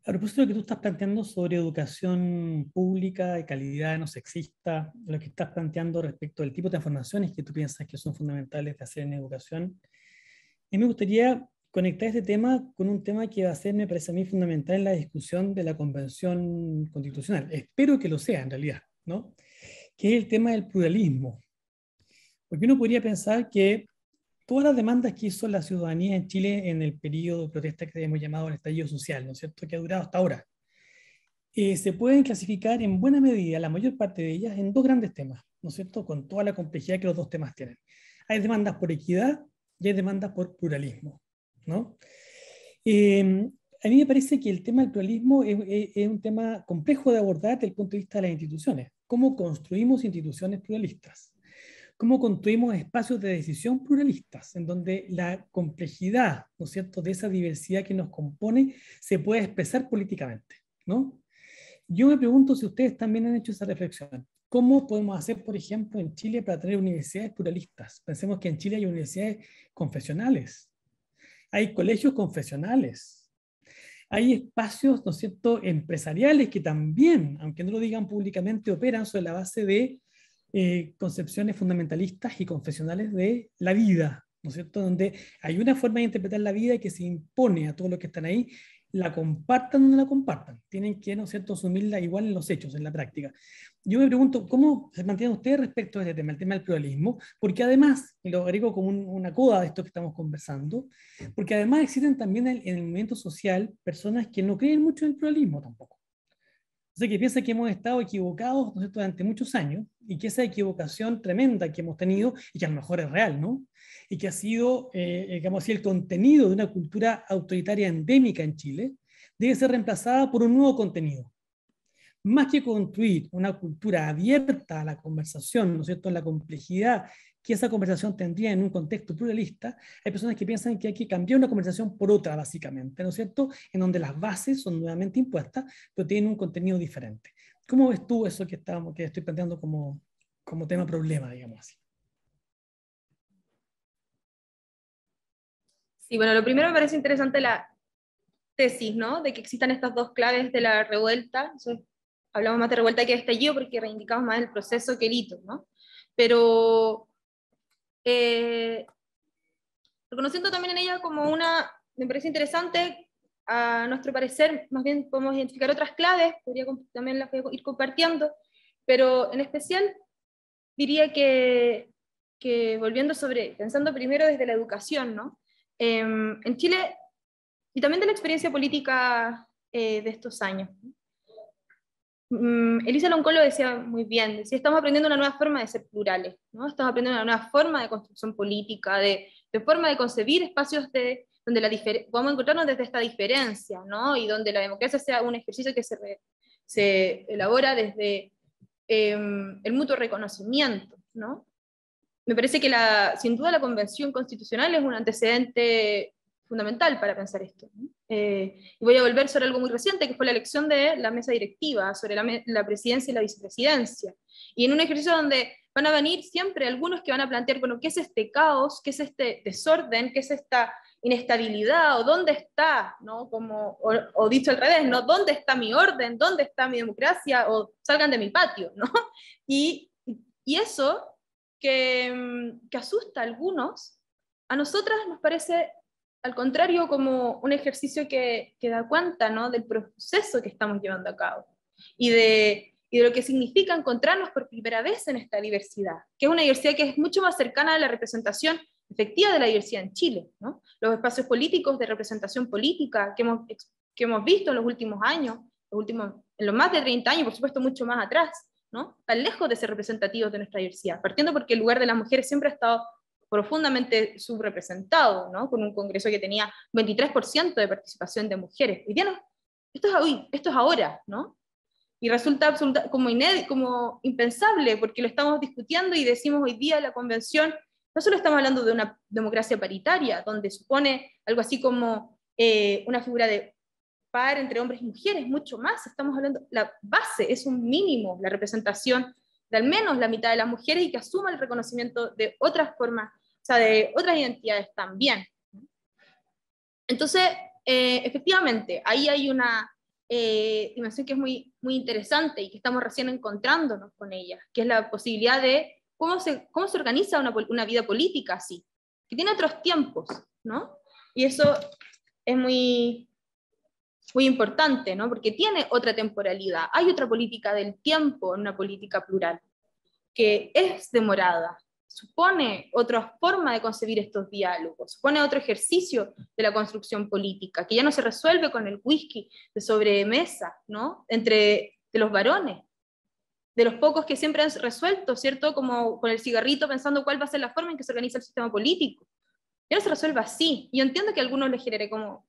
a propósito de lo que tú estás planteando sobre educación pública de calidad, no sexista, lo que estás planteando respecto del tipo de transformaciones que tú piensas que son fundamentales de hacer en educación, a mí me gustaría conectar este tema con un tema que va a ser, me parece a mí, fundamental en la discusión de la Convención Constitucional. Espero que lo sea, en realidad, ¿no? Que es el tema del pluralismo. Porque uno podría pensar que todas las demandas que hizo la ciudadanía en Chile en el periodo de protesta que hemos llamado el estallido social, ¿no es cierto?, que ha durado hasta ahora, se pueden clasificar en buena medida, la mayor parte de ellas, en dos grandes temas, ¿no es cierto?, con toda la complejidad que los dos temas tienen. Hay demandas por equidad y hay demandas por pluralismo, ¿no? A mí me parece que el tema del pluralismo es un tema complejo de abordar desde el punto de vista de las instituciones. ¿Cómo construimos instituciones pluralistas? ¿Cómo construimos espacios de decisión pluralistas, en donde la complejidad, ¿no es cierto?, de esa diversidad que nos compone se puede expresar políticamente, ¿no? Yo me pregunto si ustedes también han hecho esa reflexión. ¿Cómo podemos hacer, por ejemplo, en Chile para tener universidades pluralistas? Pensemos que en Chile hay universidades confesionales, hay colegios confesionales, hay espacios, ¿no es cierto?, empresariales que también, aunque no lo digan públicamente, operan sobre la base de concepciones fundamentalistas y confesionales de la vida, ¿no es cierto?, donde hay una forma de interpretar la vida que se impone a todos los que están ahí, la compartan o no la compartan, tienen que, ¿no es cierto?, asumirla igual en los hechos, en la práctica. Yo me pregunto, ¿cómo se mantienen ustedes respecto a este tema, el tema del pluralismo? Porque además, y lo agrego como una coda de esto que estamos conversando, porque además existen también en el movimiento social personas que no creen mucho en el pluralismo tampoco. O sea, que piensa que hemos estado equivocados, ¿no es cierto?, durante muchos años, y que esa equivocación tremenda que hemos tenido, y que a lo mejor es real, ¿no?, y que ha sido, digamos así, el contenido de una cultura autoritaria endémica en Chile, debe ser reemplazada por un nuevo contenido. Más que construir una cultura abierta a la conversación, ¿no es cierto?, en la complejidad que esa conversación tendría en un contexto pluralista, hay personas que piensan que hay que cambiar una conversación por otra, básicamente, ¿no es cierto?, en donde las bases son nuevamente impuestas, pero tienen un contenido diferente. ¿Cómo ves tú eso que estoy planteando como tema problema, digamos así? Sí, bueno, lo primero me parece interesante la tesis, ¿no?, de que existan estas dos claves de la revuelta. Hablamos más de revuelta que de estallido porque reivindicamos más el proceso que el hito, ¿no? Pero reconociendo también en ella como me parece interesante, a nuestro parecer, más bien podemos identificar otras claves, también las voy a ir compartiendo, pero en especial diría que pensando primero desde la educación, ¿no? En Chile, y también de la experiencia política de estos años, Elisa Loncón lo decía muy bien, decía, estamos aprendiendo una nueva forma de ser plurales, ¿no? Estamos aprendiendo una nueva forma de construcción política, de de forma de concebir espacios donde podamos encontrarnos desde esta diferencia, ¿no? Y donde la democracia sea un ejercicio que se elabora desde el mutuo reconocimiento, ¿no? Me parece que sin duda la Convención Constitucional es un antecedente fundamental para pensar esto, ¿no? Y voy a volver sobre algo muy reciente, que fue la elección de la mesa directiva, sobre la presidencia y la vicepresidencia. Y en un ejercicio donde van a venir siempre algunos que van a plantear, bueno, ¿qué es este caos? ¿Qué es este desorden? ¿Qué es esta inestabilidad? ¿O dónde está? ¿No? O dicho al revés, ¿no? ¿Dónde está mi orden? ¿Dónde está mi democracia? O salgan de mi patio, ¿no? Y eso que asusta a algunos, a nosotras nos parece, al contrario, como un ejercicio que da cuenta, ¿no? Del proceso que estamos llevando a cabo y de lo que significa encontrarnos por primera vez en esta diversidad, que es una diversidad que es mucho más cercana a la representación efectiva de la diversidad en Chile, ¿no? Los espacios políticos de representación política que hemos visto en los últimos años, en los más de 30 años, por supuesto mucho más atrás, ¿no? Tan lejos de ser representativos de nuestra diversidad, partiendo porque el lugar de las mujeres siempre ha estado profundamente subrepresentado, ¿no? Con un Congreso que tenía 23% de participación de mujeres. Y no, esto es ahora, ¿no? Y resulta como impensable, porque lo estamos discutiendo y decimos hoy día la Convención, no solo estamos hablando de una democracia paritaria, donde supone algo así como una figura de par entre hombres y mujeres, mucho más, estamos hablando, la base es un mínimo, la representación de al menos la mitad de las mujeres y que asuma el reconocimiento de otras formas, o sea, de otras identidades también. Entonces, efectivamente, ahí hay una dimensión que es muy, muy interesante y que estamos recién encontrándonos con ella, que es la posibilidad de cómo se organiza una vida política así, que tiene otros tiempos, ¿no? Y eso es muy, muy importante, ¿no? Porque tiene otra temporalidad, hay otra política del tiempo en una política plural, que es demorada, supone otra forma de concebir estos diálogos, supone otro ejercicio de la construcción política, que ya no se resuelve con el whisky de sobremesa, ¿no? De los varones, de los pocos que siempre han resuelto, ¿cierto? Como con el cigarrito pensando cuál va a ser la forma en que se organiza el sistema político. Ya no se resuelve así. Yo entiendo que a algunos les genere como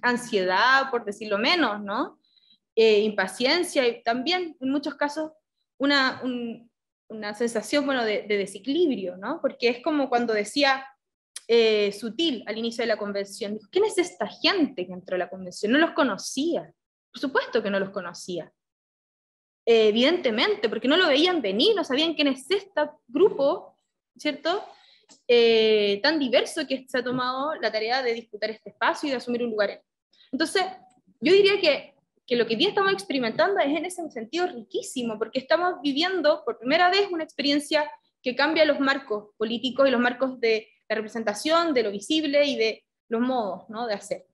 ansiedad, por decirlo menos, ¿no? Impaciencia y también, en muchos casos, una sensación, bueno, de desequilibrio, ¿no? Porque es como cuando decía Sutil al inicio de la convención, dijo, ¿quién es esta gente que entró a la convención? No los conocía. Por supuesto que no los conocía. Evidentemente, porque no lo veían venir, no sabían quién es este grupo, ¿cierto? Tan diverso que se ha tomado la tarea de disputar este espacio y de asumir un lugar en él. Entonces, yo diría que lo que hoy día estamos experimentando es en ese sentido riquísimo, porque estamos viviendo por primera vez una experiencia que cambia los marcos políticos y los marcos de la representación, de lo visible y de los modos, ¿no? De hacer.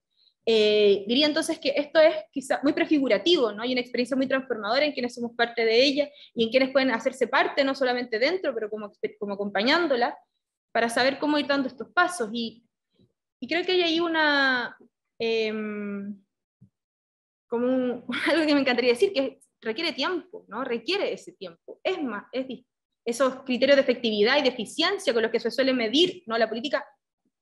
Diría entonces que esto es quizá muy prefigurativo, ¿no? Hay una experiencia muy transformadora en quienes somos parte de ella y en quienes pueden hacerse parte, no solamente dentro, pero como acompañándola, para saber cómo ir dando estos pasos. Y creo que hay ahí algo que me encantaría decir, que requiere tiempo, ¿no? Requiere ese tiempo. Es más, esos criterios de efectividad y de eficiencia con los que se suele medir, ¿no? La política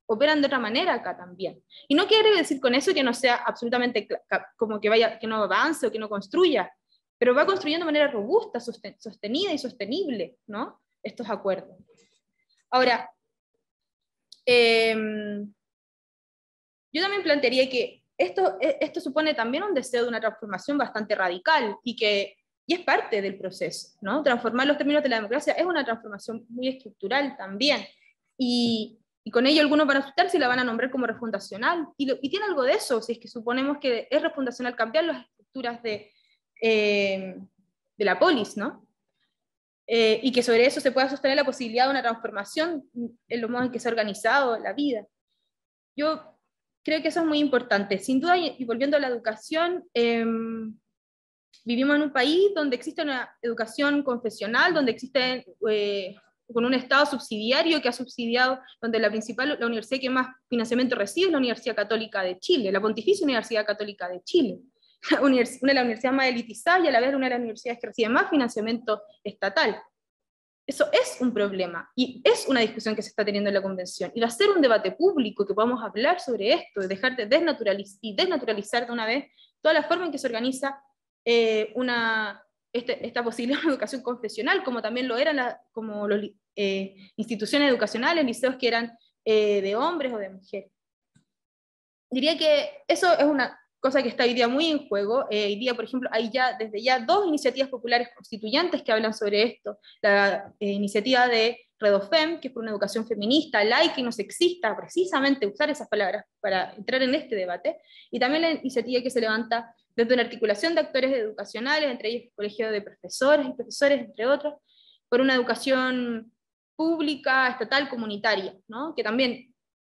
operan de otra manera acá también. Y no quiere decir con eso que no sea absolutamente como que no avance o que no construya, pero va construyendo de manera robusta, sostenida y sostenible, ¿no? Estos acuerdos. Ahora, yo también plantearía que esto supone también un deseo de una transformación bastante radical y es parte del proceso, ¿no? Transformar los términos de la democracia es una transformación muy estructural también. Y con ello algunos van a asustar si la van a nombrar como refundacional. Y tiene algo de eso, si es que suponemos que es refundacional cambiar las estructuras de la polis, ¿no? Y que sobre eso se pueda sostener la posibilidad de una transformación en los modos en que se ha organizado la vida. Yo creo que eso es muy importante. Sin duda, y volviendo a la educación, vivimos en un país donde existe una educación confesional, donde existe con un Estado subsidiario que ha subsidiado, donde la universidad que más financiamiento recibe es la Universidad Católica de Chile, la Pontificia Universidad Católica de Chile, una de las universidades más elitizadas y a la vez una de las universidades que recibe más financiamiento estatal. Eso es un problema y es una discusión que se está teniendo en la convención. Y va a ser un debate público que podamos hablar sobre esto, de dejar de desnaturalizar de una vez toda la forma en que se organiza esta posibilidad de educación confesional, como también lo eran como las instituciones educacionales, liceos que eran de hombres o de mujeres. Diría que eso es una cosa que está hoy día muy en juego. Hoy día, por ejemplo, hay desde ya 2 iniciativas populares constituyentes que hablan sobre esto. La iniciativa de Redofem, que es por una educación feminista, laica y no sexista, precisamente usar esas palabras para entrar en este debate, y también la iniciativa que se levanta desde una articulación de actores educacionales, entre ellos el Colegio de Profesores y Profesores, entre otros, por una educación pública, estatal, comunitaria, ¿no? Que también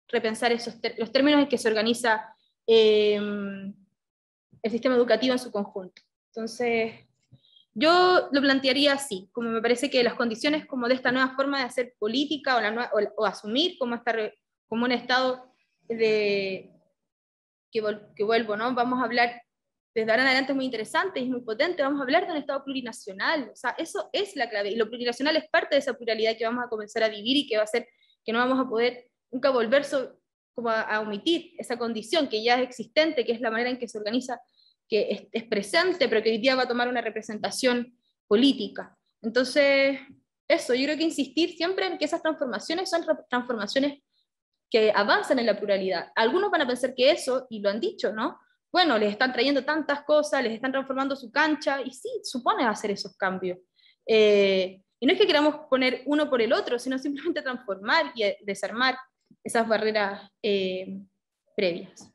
repensar los términos en que se organiza el sistema educativo en su conjunto. Entonces, yo lo plantearía así, como me parece que las condiciones como de esta nueva forma de hacer política o asumir como un estado que vuelvo, ¿no? Vamos a hablar, desde ahora en adelante es muy interesante y es muy potente, vamos a hablar de un estado plurinacional, o sea, eso es la clave, y lo plurinacional es parte de esa pluralidad que vamos a comenzar a vivir y que va a hacer que no vamos a poder nunca volver como a omitir esa condición que ya es existente, que es la manera en que se organiza, que es presente, pero que hoy día va a tomar una representación política. Entonces, eso, yo creo que insistir siempre en que esas transformaciones son transformaciones que avanzan en la pluralidad. Algunos van a pensar que eso, y lo han dicho, ¿no? Bueno, les están trayendo tantas cosas, les están transformando su cancha, y sí, supone hacer esos cambios. Y no es que queramos poner uno por el otro, sino simplemente transformar y desarmar esas barreras previas.